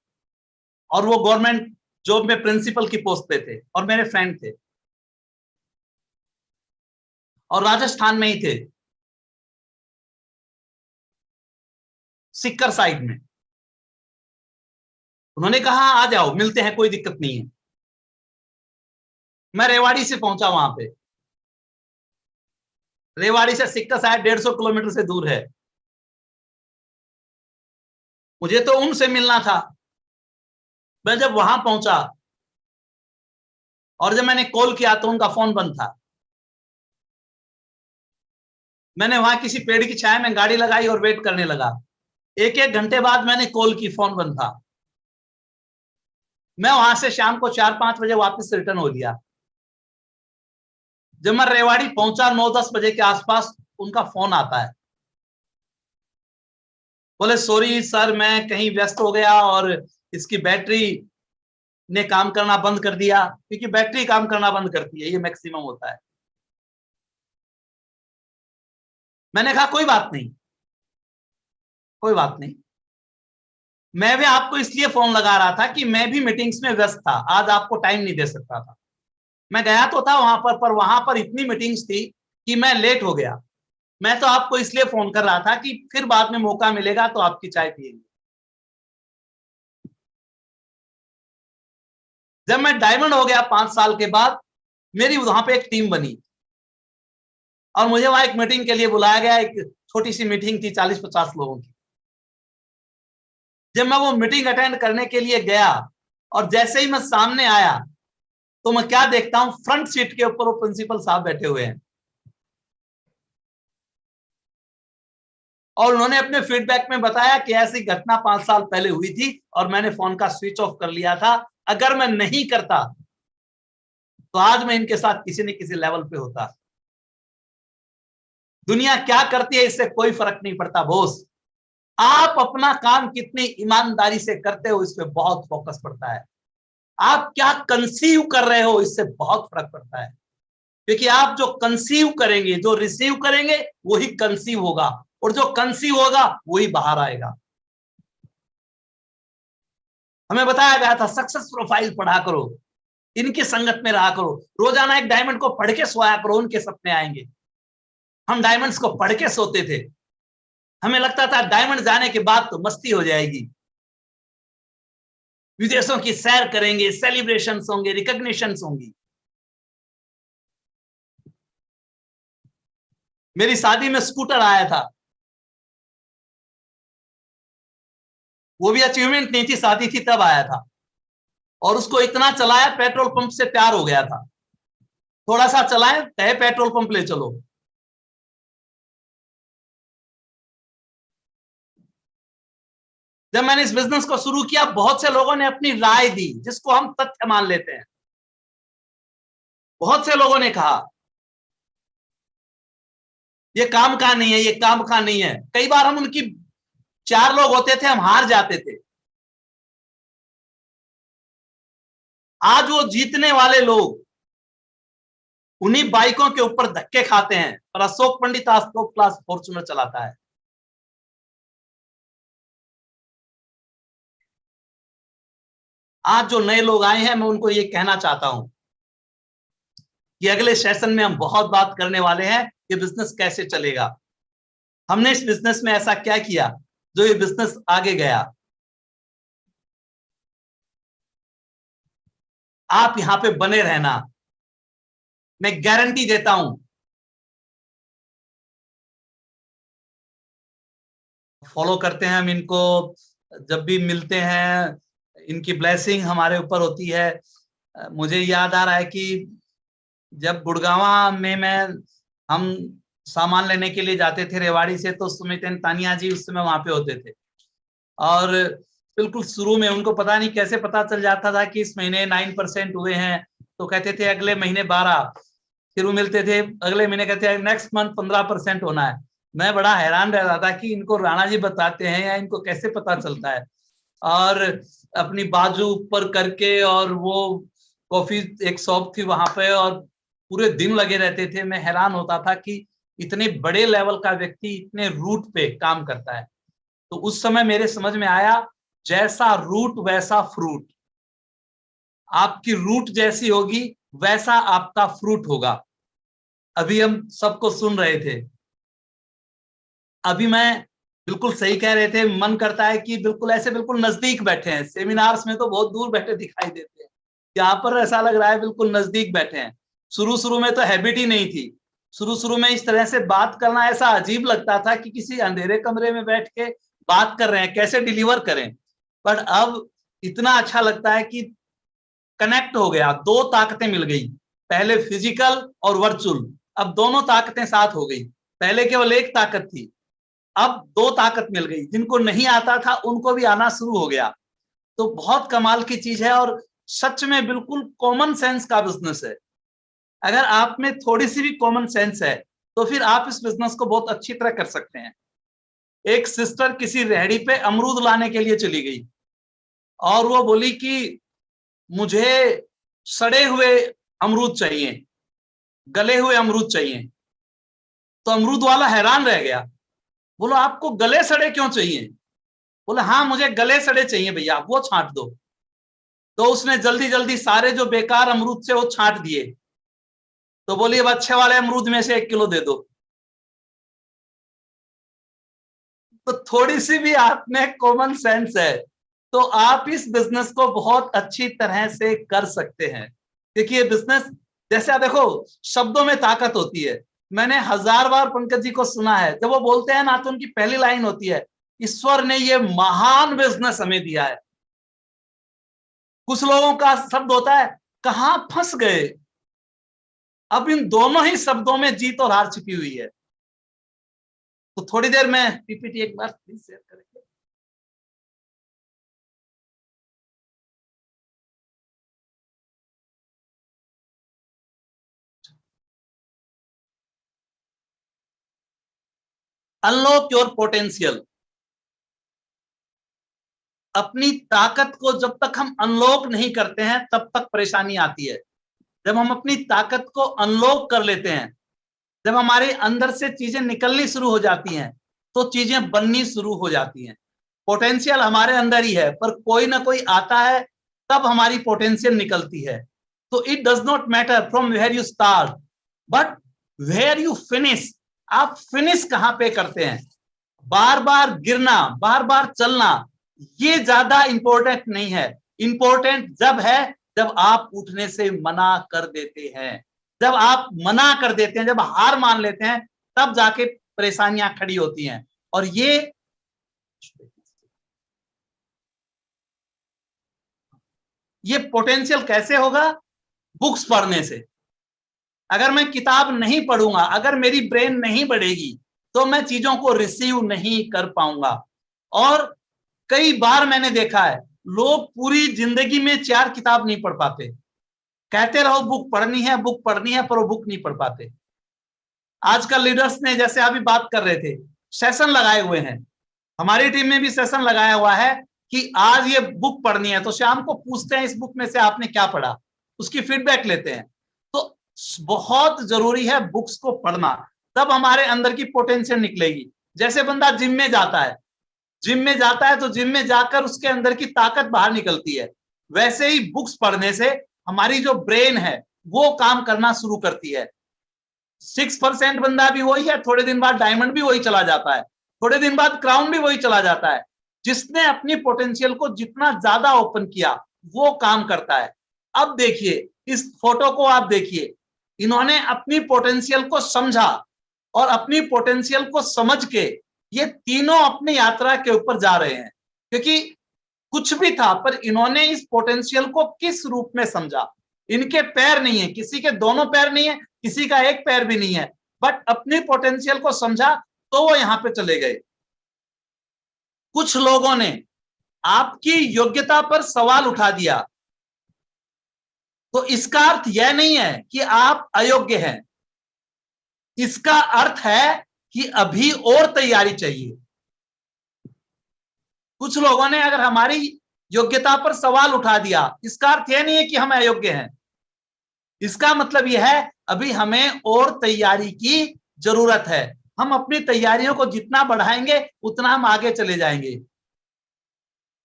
और वो गवर्नमेंट जॉब में प्रिंसिपल की पोस्ट पे थे और मेरे फ्रेंड थे और राजस्थान में ही थे, सिक्कर साइड में। उन्होंने कहा आ जाओ मिलते हैं, कोई दिक्कत नहीं है। मैं रेवाड़ी से पहुंचा वहां पे। रेवाड़ी से सिक्कर साइड 150 किलोमीटर से दूर है। मुझे तो उनसे मिलना था। मैं जब वहां पहुंचा और जब मैंने कॉल किया तो उनका फोन बंद था। मैंने वहां किसी पेड़ की छाया में गाड़ी लगाई और वेट करने लगा। एक एक घंटे बाद मैंने कॉल की, फोन बंद था। मैं वहां से शाम को 4-5 बजे वापस रिटर्न हो गया। जब मैं रेवाड़ी पहुंचा 9-10 बजे के आसपास, उनका फोन आता है। बोले सॉरी सर, मैं कहीं व्यस्त हो गया और इसकी बैटरी ने काम करना बंद कर दिया, क्योंकि बैटरी काम करना बंद करती है, ये मैक्सिमम होता है। मैंने कहा कोई बात नहीं, कोई बात नहीं। मैं भी आपको इसलिए फोन लगा रहा था कि मैं भी मीटिंग्स में व्यस्त था, आज आपको टाइम नहीं दे सकता था। मैं गया तो था वहां पर वहां पर इतनी मीटिंग्स थी कि मैं लेट हो गया। मैं तो आपको इसलिए फोन कर रहा था कि फिर बाद में मौका मिलेगा तो आपकी चाय पिएंगे। जब मैं डायमंड हो गया 5 साल के बाद, मेरी वहां पे एक टीम बनी और मुझे वहां एक मीटिंग के लिए बुलाया गया। एक छोटी सी मीटिंग थी 40-50 लोगों की। जब मैं वो मीटिंग अटेंड करने के लिए गया और जैसे ही मैं सामने आया तो मैं क्या देखता हूं, फ्रंट सीट के ऊपर वो प्रिंसिपल साहब बैठे हुए हैं और उन्होंने अपने फीडबैक में बताया कि ऐसी घटना 5 साल पहले हुई थी और मैंने फोन का स्विच ऑफ कर लिया था। अगर मैं नहीं करता तो आज मैं इनके साथ किसी न किसी लेवल पे होता। दुनिया क्या करती है इससे कोई फर्क नहीं पड़ता बॉस, आप अपना काम कितनी ईमानदारी से करते हो इस पे बहुत फोकस पड़ता है। आप क्या कंसीव कर रहे हो इससे बहुत फर्क पड़ता है, क्योंकि आप जो कंसीव करेंगे, जो रिसीव करेंगे, वही कंसीव होगा और जो कंसीव होगा वही बाहर आएगा। हमें बताया गया था सक्सेस प्रोफाइल पढ़ा करो, इनकी संगत में रहा करो, रोजाना एक डायमंड को पढ़ के सोया करो, उनके सपने आएंगे। हम डायमंड्स को पढ़ के सोते थे। हमें लगता था डायमंड जाने के बाद तो मस्ती हो जाएगी, विदेशों की सैर करेंगे, सेलिब्रेशंस होंगे, रिकॉग्निशंस होंगी। मेरी शादी में स्कूटर आया था, वो भी अचीवमेंट नहीं थी, शादी थी तब आया था और उसको इतना चलाया पेट्रोल पंप से प्यार हो गया था। थोड़ा सा चलाए कहे पेट्रोल पंप ले चलो। जब मैंने इस बिजनेस को शुरू किया बहुत से लोगों ने अपनी राय दी जिसको हम तथ्य मान लेते हैं। बहुत से लोगों ने कहा ये काम का नहीं है, ये काम का नहीं है। कई बार हम उनकी 4 लोग होते थे, हम हार जाते थे। आज वो जीतने वाले लोग उन्हीं बाइकों के ऊपर धक्के खाते हैं, पर अशोक पंडित आज टॉप क्लास फॉर्च्यूनर चलाता है। आज जो नए लोग आए हैं मैं उनको ये कहना चाहता हूं कि अगले सेशन में हम बहुत बात करने वाले हैं कि बिजनेस कैसे चलेगा, हमने इस बिजनेस में ऐसा क्या किया जो ये बिजनेस आगे गया। आप यहां पे बने रहना, मैं गारंटी देता हूं। फॉलो करते हैं हम इनको, जब भी मिलते हैं इनकी ब्लेसिंग हमारे ऊपर होती है। मुझे याद आ रहा है कि जब गुड़गांव में हम सामान लेने के लिए जाते थे रेवाड़ी से, तो सुमित एंड तानिया जी उस समय वहां पे होते थे। और बिल्कुल शुरू में उनको पता नहीं कैसे पता चल जाता था कि इस महीने 9% हुए हैं, तो कहते थे अगले महीने 12। फिर वो मिलते थे अगले महीने, कहते हैं नेक्स्ट मंथ 15% होना है। मैं बड़ा हैरान रह रहा था कि इनको राणा जी बताते हैं या इनको कैसे पता चलता है। और अपनी बाजू ऊपर करके, और वो कॉफी एक शॉप थी वहां पे, और पूरे दिन लगे रहते थे। मैं हैरान होता था कि इतने बड़े लेवल का व्यक्ति इतने रूट पे काम करता है। तो उस समय मेरे समझ में आया, जैसा रूट वैसा फ्रूट। आपकी रूट जैसी होगी वैसा आपका फ्रूट होगा। अभी हम सबको सुन रहे थे, अभी मैं बिल्कुल सही कह रहे थे, मन करता है कि बिल्कुल ऐसे बिल्कुल नजदीक बैठे हैं। सेमिनार्स में तो बहुत दूर बैठे दिखाई देते हैं, यहाँ पर ऐसा लग रहा है बिल्कुल नजदीक बैठे हैं। शुरू शुरू में तो हैबिट ही नहीं थी। शुरू शुरू में इस तरह से बात करना ऐसा अजीब लगता था कि किसी अंधेरे कमरे में बैठ के बात कर रहे हैं, कैसे डिलीवर करें। पर अब इतना अच्छा लगता है कि कनेक्ट हो गया, दो ताकतें मिल गई। पहले फिजिकल और वर्चुअल, अब दोनों ताकतें साथ हो गई। पहले केवल एक ताकत थी, अब दो ताकत मिल गई। जिनको नहीं आता था उनको भी आना शुरू हो गया। तो बहुत कमाल की चीज है, और सच में बिल्कुल कॉमन सेंस का बिजनेस है। अगर आप में थोड़ी सी भी कॉमन सेंस है तो फिर आप इस बिजनेस को बहुत अच्छी तरह कर सकते हैं। एक सिस्टर किसी रेहड़ी पे अमरूद लाने के लिए चली गई, और वो बोली कि मुझे सड़े हुए अमरूद चाहिए, गले हुए अमरूद चाहिए। तो अमरूद वाला हैरान रह गया, बोलो आपको गले सड़े क्यों चाहिए? बोले हाँ मुझे गले सड़े चाहिए भैया, वो छांट दो। तो उसने जल्दी जल्दी सारे जो बेकार अमरूद से वो छांट दिए। तो बोलिए अब अच्छे वाले अमरूद में से 1 किलो दे दो। तो थोड़ी सी भी आप में कॉमन सेंस है तो आप इस बिजनेस को बहुत अच्छी तरह से कर सकते हैं। क्योंकि ये बिजनेस, जैसे आप देखो, शब्दों में ताकत होती है। मैंने 1000 बार पंकज जी को सुना है, जब वो बोलते हैं ना तो उनकी पहली लाइन होती है, ईश्वर ने ये महान बिजनेस हमें दिया है। कुछ लोगों का शब्द होता है, कहां फंस गए। अब इन दोनों ही शब्दों में जीत और हार छिपी हुई है। तो थोड़ी देर में पीपीटी एक बार प्लीज शेयर करेंगे। Unlock your potential. अपनी ताकत को जब तक हम अनलॉक नहीं करते हैं तब तक परेशानी आती है। जब हम अपनी ताकत को अनलॉक कर लेते हैं, जब हमारे अंदर से चीजें निकलनी शुरू हो जाती हैं, तो चीजें बननी शुरू हो जाती हैं। पोटेंशियल हमारे अंदर ही है, पर कोई ना कोई आता है तब हमारी पोटेंशियल निकलती है। तो it does not matter from where you start, but where you finish. आप फिनिश कहां पे करते हैं? बार बार गिरना, बार बार चलना, ये ज्यादा इंपॉर्टेंट नहीं है। इंपॉर्टेंट जब है जब आप उठने से मना कर देते हैं। जब आप मना कर देते हैं, जब हार मान लेते हैं, तब जाके परेशानियां खड़ी होती हैं। और ये पोटेंशियल कैसे होगा? बुक्स पढ़ने से। अगर मैं किताब नहीं पढ़ूंगा, अगर मेरी ब्रेन नहीं बढ़ेगी, तो मैं चीजों को रिसीव नहीं कर पाऊंगा। और कई बार मैंने देखा है, लोग पूरी जिंदगी में 4 किताब नहीं पढ़ पाते। कहते रहो बुक पढ़नी है, बुक पढ़नी है, पर वो बुक नहीं पढ़ पाते। आजकल लीडर्स ने, जैसे अभी बात कर रहे थे, सेशन लगाए हुए हैं। हमारी टीम में भी सेशन लगाया हुआ है कि आज ये बुक पढ़नी है, तो शाम को पूछते हैं इस बुक में से आपने क्या पढ़ा, उसकी फीडबैक लेते हैं। तो बहुत जरूरी है बुक्स को पढ़ना, तब हमारे अंदर की पोटेंशियल निकलेगी। जैसे बंदा जिम में जाता है, जिम में जाता है तो जिम में जाकर उसके अंदर की ताकत बाहर निकलती है। वैसे ही बुक्स पढ़ने से हमारी जो ब्रेन है वो काम करना शुरू करती है। 6% बंदा भी वही है, थोड़े दिन बाद डायमंड भी वही चला जाता है, थोड़े दिन बाद क्राउन भी वही चला जाता है। जिसने अपनी पोटेंशियल को जितना ज्यादा ओपन किया वो काम करता है। अब देखिए इस फोटो को, आप देखिए, इन्होंने अपनी पोटेंशियल को समझा, और अपनी पोटेंशियल को समझ के ये तीनों अपनी यात्रा के ऊपर जा रहे हैं। क्योंकि कुछ भी था, पर इन्होंने इस पोटेंशियल को किस रूप में समझा। इनके पैर नहीं है, किसी के दोनों पैर नहीं है, किसी का एक पैर भी नहीं है, बट अपनी पोटेंशियल को समझा तो वो यहां पे चले गए। कुछ लोगों ने आपकी योग्यता पर सवाल उठा दिया, तो इसका अर्थ यह नहीं है कि आप अयोग्य हैं, इसका अर्थ है कि अभी और तैयारी चाहिए। कुछ लोगों ने अगर हमारी योग्यता पर सवाल उठा दिया, इसका अर्थ यह नहीं है कि हम अयोग्य हैं, इसका मतलब यह है अभी हमें और तैयारी की जरूरत है। हम अपनी तैयारियों को जितना बढ़ाएंगे उतना हम आगे चले जाएंगे।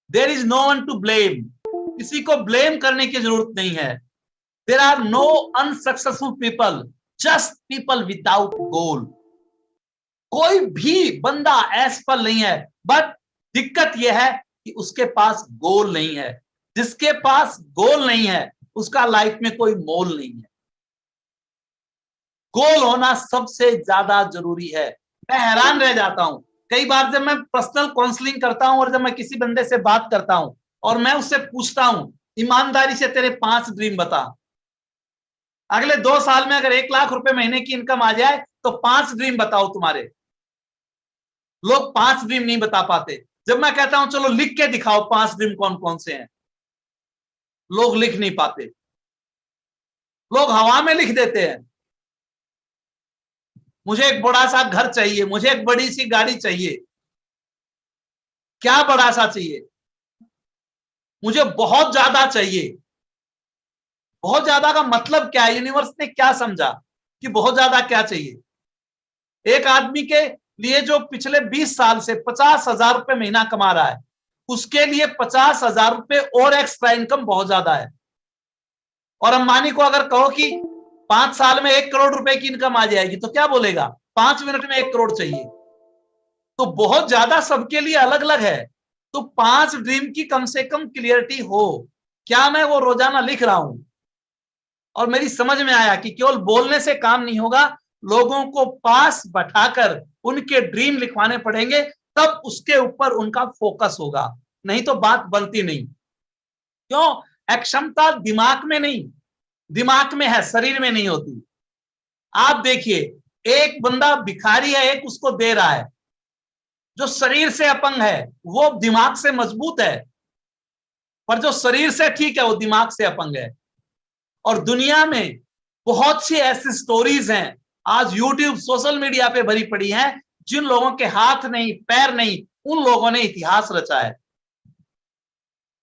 There is no one to blame, किसी को ब्लेम करने की जरूरत नहीं है। There are no unsuccessful people, just people without goal. कोई भी बंदा असफल नहीं है, बट दिक्कत यह है कि उसके पास गोल नहीं है। जिसके पास गोल नहीं है उसका लाइफ में कोई मोल नहीं है। गोल होना सबसे ज्यादा जरूरी है। मैं हैरान रह जाता हूं कई बार जब मैं पर्सनल काउंसलिंग करता हूं और जब मैं किसी बंदे से बात करता हूं और मैं उससे पूछता हूं ईमानदारी से तेरे 5 ड्रीम बता, अगले 2 साल में अगर 1 लाख रुपए महीने की इनकम आ जाए तो 5 ड्रीम बताओ तुम्हारे। लोग 5 ड्रीम नहीं बता पाते। जब मैं कहता हूं चलो लिख के दिखाओ 5 ड्रीम कौन कौन से हैं, लोग लिख नहीं पाते, लोग हवा में लिख देते हैं। मुझे एक बड़ा सा घर चाहिए, मुझे एक बड़ी सी गाड़ी चाहिए। क्या बड़ा सा चाहिए? मुझे बहुत ज्यादा चाहिए। बहुत ज्यादा का मतलब क्या है? यूनिवर्स ने क्या समझा कि बहुत ज्यादा क्या चाहिए? एक आदमी के लिए जो पिछले 20 साल से 50,000 रुपए महीना कमा रहा है, उसके लिए 50,000 रुपए और एक्स्ट्रा इनकम बहुत ज्यादा है। और अंबानी को अगर कहो कि 5 साल में 1 करोड़ रुपए की इनकम आ जाएगी तो क्या बोलेगा? 5 मिनट में 1 करोड़ चाहिए। तो बहुत ज्यादा सबके लिए अलग अलग है। तो 5 ड्रीम की कम से कम क्लियरिटी हो। क्या मैं वो रोजाना लिख रहा हूं? और मेरी समझ में आया कि केवल बोलने से काम नहीं होगा, लोगों को पास बैठाकर उनके ड्रीम लिखवाने पड़ेंगे, तब उसके ऊपर उनका फोकस होगा, नहीं तो बात बनती नहीं। क्यों? अक्षमता दिमाग में नहीं, दिमाग में है, शरीर में नहीं होती। आप देखिए, एक बंदा भिखारी है, एक उसको दे रहा है। जो शरीर से अपंग है वो दिमाग से मजबूत है, पर जो शरीर से ठीक है वो दिमाग से अपंग है। और दुनिया में बहुत सी ऐसी स्टोरीज हैं, आज यूट्यूब सोशल मीडिया पे भरी पड़ी हैं, जिन लोगों के हाथ नहीं पैर नहीं, उन लोगों ने इतिहास रचा है।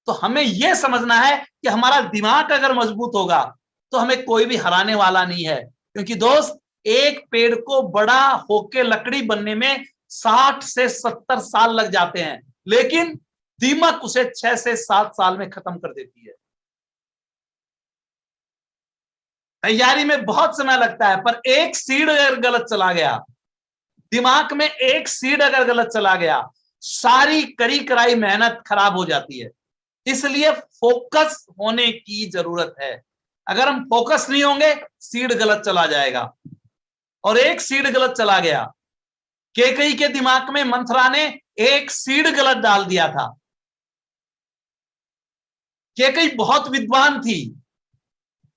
तो हमें यह समझना है कि हमारा दिमाग अगर मजबूत होगा तो हमें कोई भी हराने वाला नहीं है। क्योंकि दोस्त, एक पेड़ को बड़ा होके लकड़ी बनने में 60 से 70 साल लग जाते हैं, लेकिन दीमक उसे 6 से 7 साल में खत्म कर देती है। तैयारी में बहुत समय लगता है, पर एक सीड अगर गलत चला गया, दिमाग में एक सीड अगर गलत चला गया, सारी करी कराई मेहनत खराब हो जाती है। इसलिए फोकस होने की जरूरत है। अगर हम फोकस नहीं होंगे, सीड गलत चला जाएगा। और एक सीड गलत चला गया, कैकेयी के दिमाग में मंथरा ने एक सीड गलत डाल दिया था। कैकेयी बहुत विद्वान थी,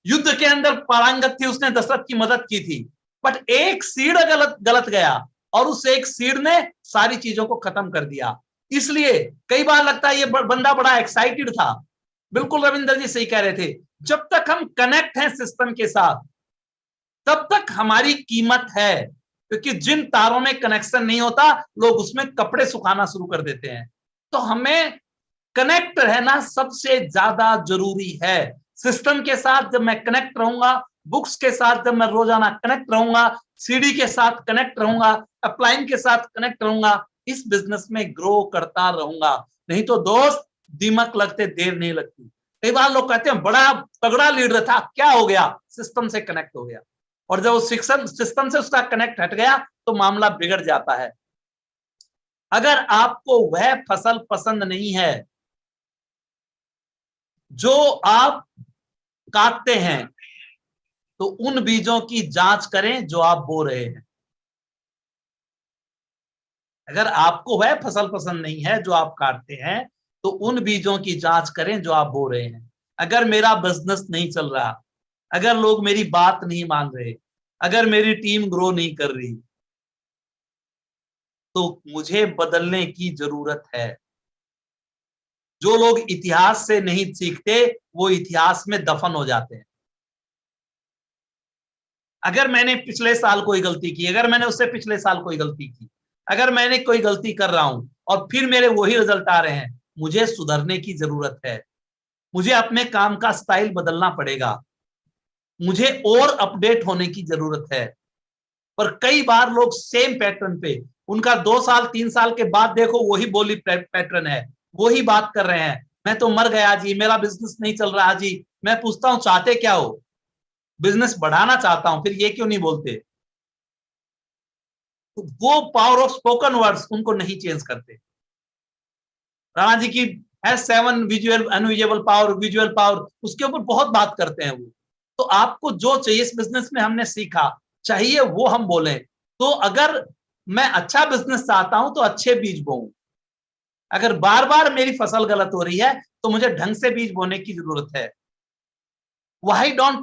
युद्ध के अंदर पारंगत थी, उसने दशरथ की मदद की थी, बट एक सीड गलत गया और उस एक सीड ने सारी चीजों को खत्म कर दिया। इसलिए कई बार लगता है ये बंदा बड़ा एक्साइटेड था। बिल्कुल रविंदर जी सही कह रहे थे, जब तक हम कनेक्ट हैं सिस्टम के साथ तब तक हमारी कीमत है। क्योंकि जिन तारों में कनेक्शन नहीं होता, लोग उसमें कपड़े सुखाना शुरू कर देते हैं। तो हमें कनेक्ट रहना सबसे ज्यादा जरूरी है। सिस्टम के साथ जब मैं कनेक्ट रहूंगा, बुक्स के साथ जब मैं रोजाना कनेक्ट रहूंगा, सीडी के साथ कनेक्ट रहूंगा, अपलाइन के साथ कनेक्ट रहूंगा, इस बिजनेस में ग्रो करता रहूंगा। नहीं तो दोस्त, दीमक लगते देर नहीं लगती। कई बार लोग कहते हैं बड़ा तगड़ा लीडर था, क्या हो गया? सिस्टम से कनेक्ट हो गया। और जब सिस्टम से उसका कनेक्ट हट गया तो मामला बिगड़ जाता है। अगर आपको वह फसल पसंद नहीं है जो आप काटते हैं, तो उन बीजों की जांच करें जो आप बो रहे हैं। अगर आपको वह फसल पसंद नहीं है जो आप काटते हैं, तो उन बीजों की जांच करें जो आप बो रहे हैं। अगर मेरा बिजनेस नहीं चल रहा, अगर लोग मेरी बात नहीं मान रहे, अगर मेरी टीम ग्रो नहीं कर रही तो मुझे बदलने की जरूरत है। जो लोग इतिहास से नहीं सीखते वो इतिहास में दफन हो जाते हैं। अगर मैंने पिछले साल कोई गलती की, अगर मैंने उससे पिछले साल कोई गलती की, अगर मैंने कोई गलती कर रहा हूं और फिर मेरे वही रिजल्ट आ रहे हैं, मुझे सुधरने की जरूरत है। मुझे अपने काम का स्टाइल बदलना पड़ेगा, मुझे और अपडेट होने की जरूरत है। पर कई बार लोग सेम पैटर्न पे, उनका 2 साल 3 साल के बाद देखो वही बोली पैटर्न है, वही बात कर रहे हैं। मैं तो मर गया जी, मेरा बिजनेस नहीं चल रहा जी। मैं पूछता हूं चाहते क्या हो? बिजनेस बढ़ाना चाहता हूं, फिर ये क्यों नहीं बोलते? तो वो पावर ऑफ स्पोकन वर्ड्स उनको नहीं चेंज करते। राणा जी की S7 visual unvisual power, visual power, उसके ऊपर बहुत बात करते हैं वो। तो आपको जो चाहिए इस बिजनेस में हमने सीखा, चाहिए वो हम बोलें। तो अगर मैं अच्छा बिजनेस चाहता हूं तो अच्छे बीज बोऊं। अगर बार बार मेरी फसल गलत हो रही है तो मुझे ढंग से बीज बोने की जरूरत है। Why don't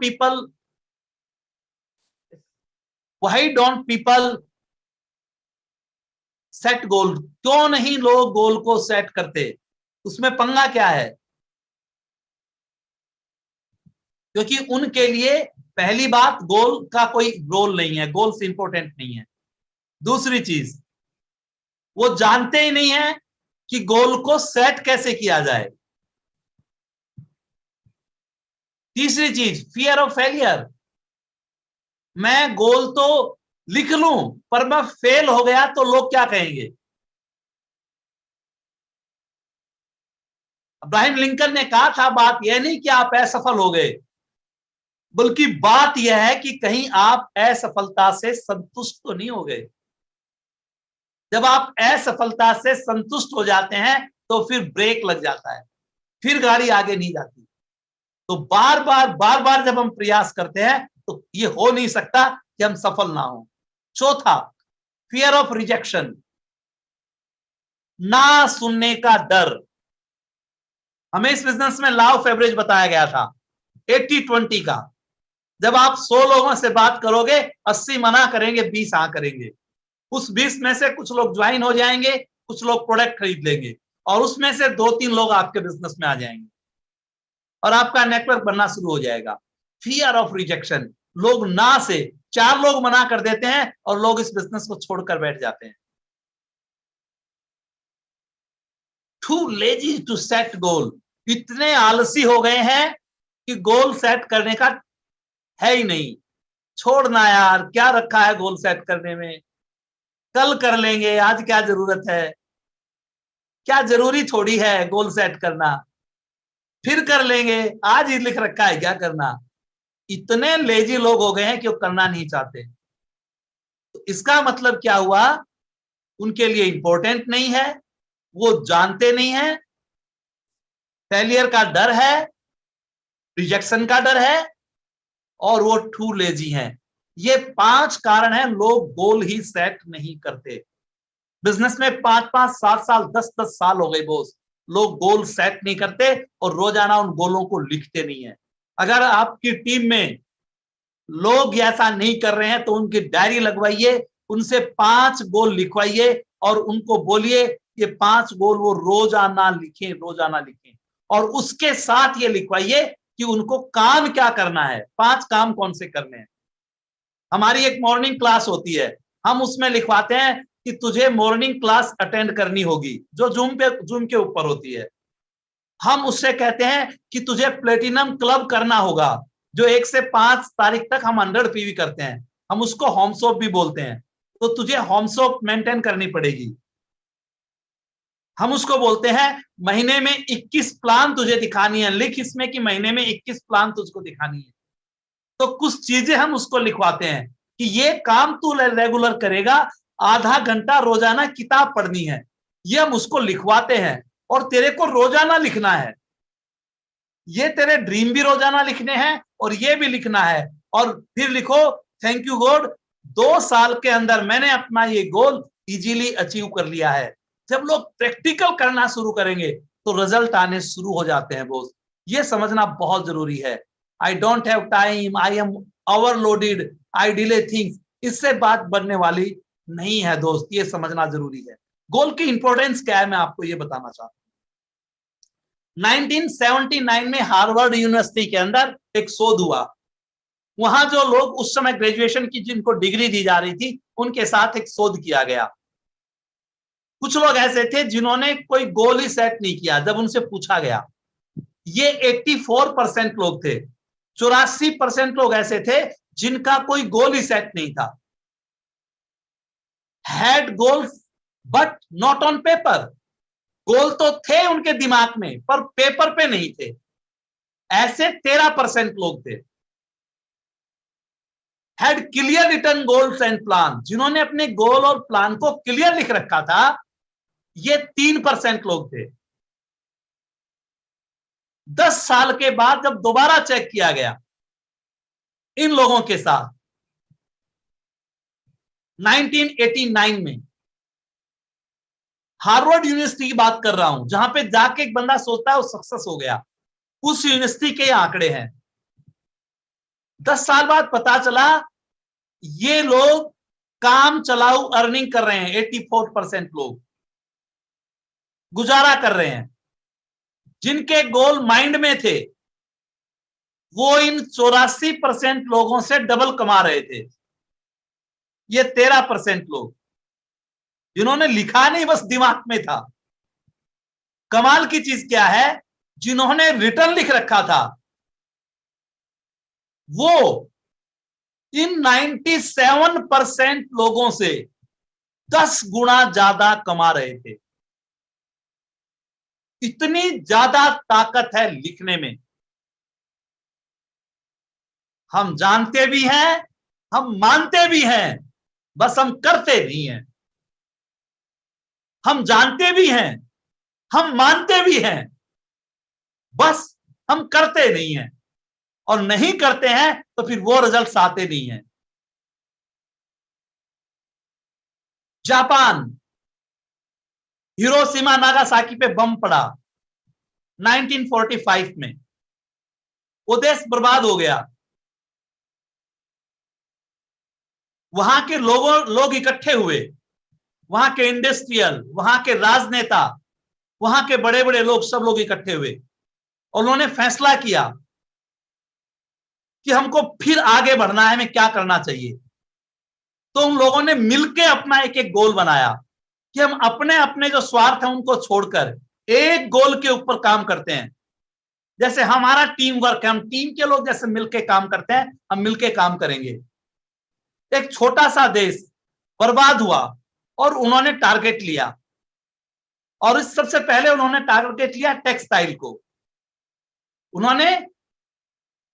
people set goal? क्यों नहीं लोग गोल को सेट करते? उसमें पंगा क्या है? क्योंकि उनके लिए पहली बात, गोल का कोई रोल नहीं है, गोल्स इंपॉर्टेंट नहीं है। दूसरी चीज, वो जानते ही नहीं है कि गोल को सेट कैसे किया जाए। तीसरी चीज, फियर ऑफ फेलियर। मैं गोल तो लिख लूं पर मैं फेल हो गया तो लोग क्या कहेंगे? अब्राहम लिंकन ने कहा था, बात यह नहीं कि आप असफल हो गए, बल्कि बात यह है कि कहीं आप असफलता से संतुष्ट तो नहीं हो गए। जब आप असफलता से संतुष्ट हो जाते हैं तो फिर ब्रेक लग जाता है, फिर गाड़ी आगे नहीं जाती। तो बार बार जब हम प्रयास करते हैं तो ये हो नहीं सकता कि हम सफल ना हो। चौथा, फियर ऑफ रिजेक्शन, ना सुनने का डर। हमें इस बिजनेस में लॉ ऑफ एवरेज बताया गया था, 80-20 का। जब आप 100 लोगों से बात करोगे, 80 मना करेंगे, 20 हाँ करेंगे। उस 20 में से कुछ लोग ज्वाइन हो जाएंगे, कुछ लोग प्रोडक्ट खरीद लेंगे, और उसमें से 2-3 लोग आपके बिजनेस में आ जाएंगे और आपका नेटवर्क बनना शुरू हो जाएगा। फियर ऑफ रिजेक्शन, लोग ना से 4 लोग मना कर देते हैं और लोग इस बिजनेस को छोड़कर बैठ जाते हैं। Too lazy to set goal, इतने आलसी हो गए हैं कि गोल सेट करने का है ही नहीं। छोड़ना यार, क्या रखा है गोल सेट करने में, कल कर लेंगे, आज क्या जरूरत है? क्या जरूरी थोड़ी है गोल सेट करना, फिर कर लेंगे, आज ही लिख रखा है, क्या करना? इतने लेजी लोग हो गए हैं कि वो करना नहीं चाहते। तो इसका मतलब क्या हुआ? उनके लिए इंपॉर्टेंट नहीं है, वो जानते नहीं है, फेलियर का डर है, रिजेक्शन का डर है, और वो टू लेजी हैं। ये 5 कारण हैं लोग गोल ही सेट नहीं करते। बिजनेस में 5-5 7 साल 10-10 साल हो गए बॉस, लोग गोल सेट नहीं करते और रोजाना उन गोलों को लिखते नहीं है। अगर आपकी टीम में लोग ऐसा नहीं कर रहे हैं तो उनकी डायरी लगवाइए, उनसे 5 गोल लिखवाइए और उनको बोलिए ये 5 गोल वो रोजाना लिखें, रोजाना लिखें। और उसके साथ ये लिखवाइए कि उनको काम क्या करना है, 5 काम कौन से करने हैं। हमारी एक मॉर्निंग क्लास होती है, हम उसमें लिखवाते हैं कि तुझे मॉर्निंग क्लास अटेंड करनी होगी, जो जूम के ऊपर होती है। हम उससे कहते हैं कि तुझे प्लेटिनम क्लब करना होगा, जो 1 से 5 तारीख तक हम 100 पीवी करते हैं, हम उसको होम शॉप भी बोलते हैं। तो तुझे होम शॉप मेंटेन करनी पड़ेगी। हम उसको बोलते हैं महीने में 21 प्लान तुझे दिखानी है, लिख इसमें कि महीने में 21 प्लान तुझको दिखानी है। तो कुछ चीजें हम उसको लिखवाते हैं कि ये काम तू रेगुलर करेगा, आधा घंटा रोजाना किताब पढ़नी है, ये हम उसको लिखवाते हैं। और तेरे को रोजाना लिखना है, ये तेरे ड्रीम भी रोजाना लिखने हैं और ये भी लिखना है। और फिर लिखो, थैंक यू गॉड, 2 साल के अंदर मैंने अपना ये गोल इजीली अचीव कर लिया है। जब लोग प्रैक्टिकल करना शुरू करेंगे तो रिजल्ट आने शुरू हो जाते हैं बॉस। ये समझना बहुत जरूरी है। I don't have time, I am overloaded, I delay things, इससे बात बनने वाली नहीं है दोस्त, ये समझना जरूरी है। गोल की इंपॉर्टेंस क्या है मैं आपको ये बताना चाहता हूं। 1979 में हार्वर्ड यूनिवर्सिटी के अंदर एक शोध हुआ। वहां जो लोग उस समय ग्रेजुएशन की जिनको डिग्री दी जा रही थी उनके साथ एक शोध किया गया। कुछ लोग ऐसे थे जिन्होंने कोई गोल ही सेट नहीं किया। जब उनसे पूछा गया, ये 84% लोग थे, 84% लोग ऐसे थे जिनका कोई गोल ही सेट नहीं था। Had goals but not on paper, goal तो थे उनके दिमाग में पर पेपर पे नहीं थे। ऐसे 13% लोग थे। Had clear written goals and plan, जिन्होंने अपने गोल और प्लान को क्लियर लिख रखा था, ये 3% लोग थे। 10 साल के बाद जब दोबारा चेक किया गया इन लोगों के साथ, 1989 में, हार्वर्ड यूनिवर्सिटी की बात कर रहा हूं, जहां पे जाके एक बंदा सोचता है वो सक्सेस हो गया, उस यूनिवर्सिटी के आंकड़े हैं। 10 साल बाद पता चला ये लोग काम चलाऊ अर्निंग कर रहे हैं। 84% लोग गुजारा कर रहे हैं। जिनके गोल माइंड में थे वो इन 84% लोगों से डबल कमा रहे थे। ये 13% लोग जिन्होंने लिखा नहीं, बस दिमाग में था। कमाल की चीज क्या है, जिन्होंने रिटर्न लिख रखा था वो इन 97% लोगों से 10 गुना ज्यादा कमा रहे थे। इतनी ज्यादा ताकत है लिखने में। हम जानते भी हैं, हम मानते भी हैं, बस हम करते नहीं हैं। हम जानते भी हैं, हम मानते भी हैं, बस हम करते नहीं हैं। और नहीं करते हैं तो फिर वो रिजल्ट्स आते नहीं हैं। जापान, हिरोशिमा नागासाकी पे बम पड़ा 1945 में, वो देश बर्बाद हो गया। वहां के लोग इकट्ठे हुए, वहां के इंडस्ट्रियल, वहां के राजनेता, वहां के बड़े बड़े लोग, सब लोग इकट्ठे हुए और उन्होंने फैसला किया कि हमको फिर आगे बढ़ना है, हमें क्या करना चाहिए। तो उन लोगों ने मिलकर अपना एक एक गोल बनाया कि हम अपने अपने जो स्वार्थ है उनको छोड़कर एक गोल के ऊपर काम करते हैं। जैसे हमारा टीम वर्क है, हम टीम के लोग जैसे मिलके काम करते हैं, हम मिलके काम करेंगे। एक छोटा सा देश बर्बाद हुआ और उन्होंने टारगेट लिया, और इस सबसे पहले उन्होंने टारगेट लिया टेक्सटाइल को। उन्होंने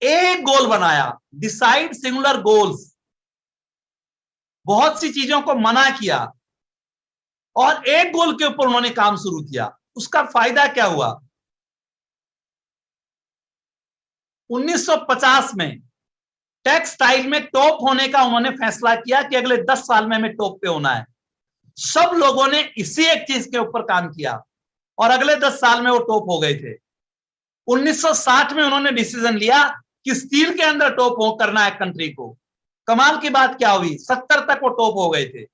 एक गोल बनाया, डिसाइड सिंगुलर गोल्स। बहुत सी चीजों को मना किया और एक गोल के ऊपर उन्होंने काम शुरू किया। उसका फायदा क्या हुआ, 1950 में टेक्सटाइल में टॉप होने का उन्होंने फैसला किया कि अगले 10 साल में हमें टॉप पे होना है। सब लोगों ने इसी एक चीज के ऊपर काम किया और अगले 10 साल में वो टॉप हो गए थे। 1960 में उन्होंने डिसीजन लिया कि स्टील के अंदर टॉप हो करना है कंट्री को। कमाल की बात क्या हुई, 70 तक वो टॉप हो गए थे।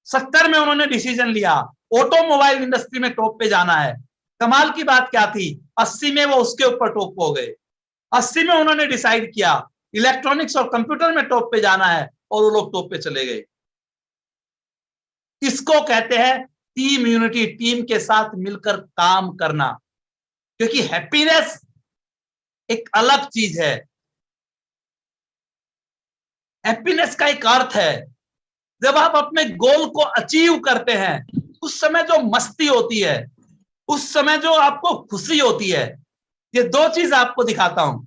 70 में उन्होंने डिसीजन लिया ऑटोमोबाइल इंडस्ट्री में टॉप पे जाना है। कमाल की बात क्या थी, 80 में वो उसके ऊपर टॉप हो गए। 80 में उन्होंने डिसाइड किया इलेक्ट्रॉनिक्स और कंप्यूटर में टॉप पे जाना है, और वो लोग टॉप पे चले गए। इसको कहते हैं टीम यूनिटी, टीम के साथ मिलकर काम करना। क्योंकि हैप्पीनेस एक अलग चीज है। हैप्पीनेस का एक अर्थ है, जब आप अपने गोल को अचीव करते हैं उस समय जो मस्ती होती है, उस समय जो आपको खुशी होती है। ये दो चीज आपको दिखाता हूं।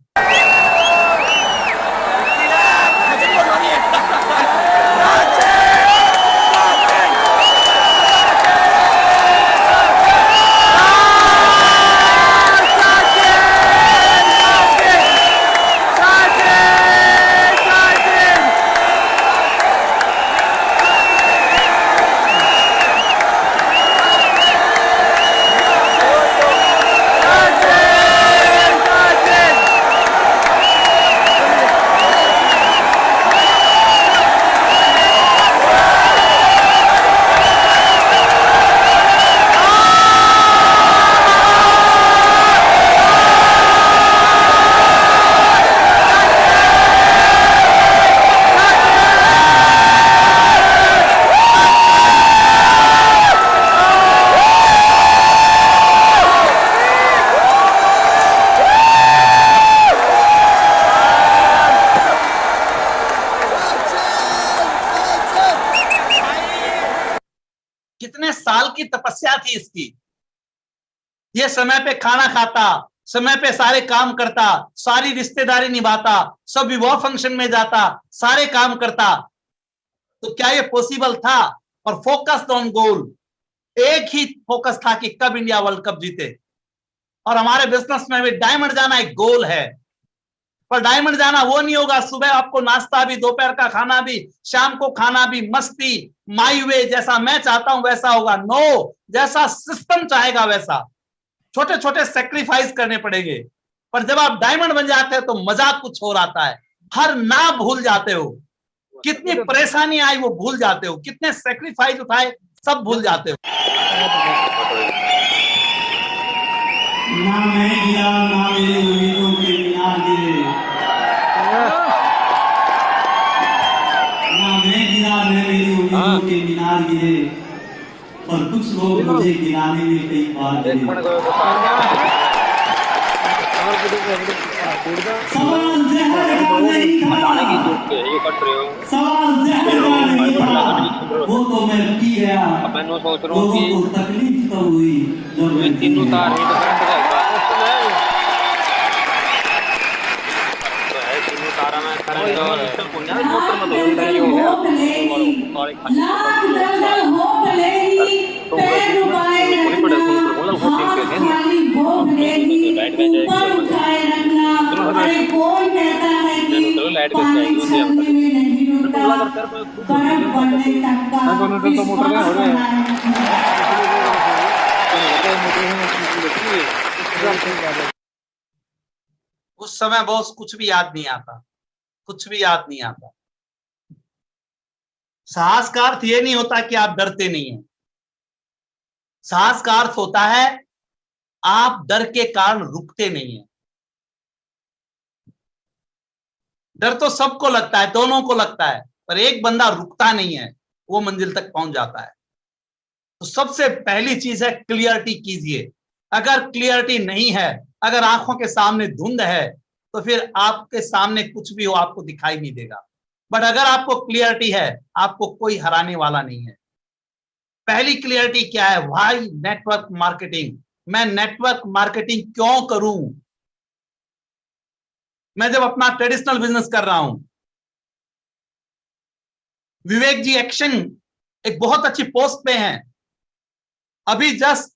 तपस्या थी इसकी। ये समय पे खाना खाता, समय पे सारे काम करता, सारी रिश्तेदारी निभाता, सब विवाह फंक्शन में जाता, सारे काम करता, तो क्या ये पॉसिबल था? और फोकस्ड ऑन गोल, एक ही फोकस था कि कब इंडिया वर्ल्ड कप जीते। और हमारे बिजनेस में भी डायमंड जाना एक गोल है, पर डायमंड जाना वो नहीं होगा सुबह आपको नाश्ता भी, दोपहर का खाना भी, शाम को खाना भी, मस्ती, माई वे, जैसा मैं चाहता हूं वैसा होगा। नो, जैसा सिस्टम चाहेगा वैसा। छोटे छोटे सेक्रीफाइस करने पड़ेंगे, पर जब आप डायमंड बन जाते हैं तो मजाक कुछ और आता है। हर ना भूल जाते हो, कितनी परेशानी आई वो भूल जाते हो, कितने सेक्रीफाइस उठाए सब भूल जाते हो। ना मैं गिरा ना मेरे उम्मीदों के मीनार गिरे, ना मैं गिरा ना मेरी उम्मीदों के मीनार गिरे, पर कुछ लोग मुझे गिराने में कई बार गिरे। सवाल जहर का नहीं था, सवाल जहर का नहीं था, वो तो मैं पी गया। लोगों को तकलीफ तो हुई जब मैं पी गया। उस समय बॉस कुछ भी याद नहीं आता, कुछ भी याद नहीं आता। साहस का अर्थ ये नहीं होता कि आप डरते नहीं हैं। साहस का अर्थ होता है आप डर के कारण रुकते नहीं हैं। डर तो सबको लगता है, दोनों को लगता है, पर एक बंदा रुकता नहीं है, वो मंजिल तक पहुंच जाता है। तो सबसे पहली चीज है क्लियरिटी कीजिए। अगर क्लियरिटी नहीं है, अगर आंखों के सामने धुंध है, तो फिर आपके सामने कुछ भी हो आपको दिखाई नहीं देगा। बट अगर आपको क्लियरिटी है, आपको कोई हराने वाला नहीं है। पहली क्लियरिटी क्या है? Why network marketing. मैं नेटवर्क मार्केटिंग क्यों करूं? मैं जब अपना ट्रेडिशनल बिजनेस कर रहा हूं, विवेक जी एक्शन एक बहुत अच्छी पोस्ट पे हैं, अभी जस्ट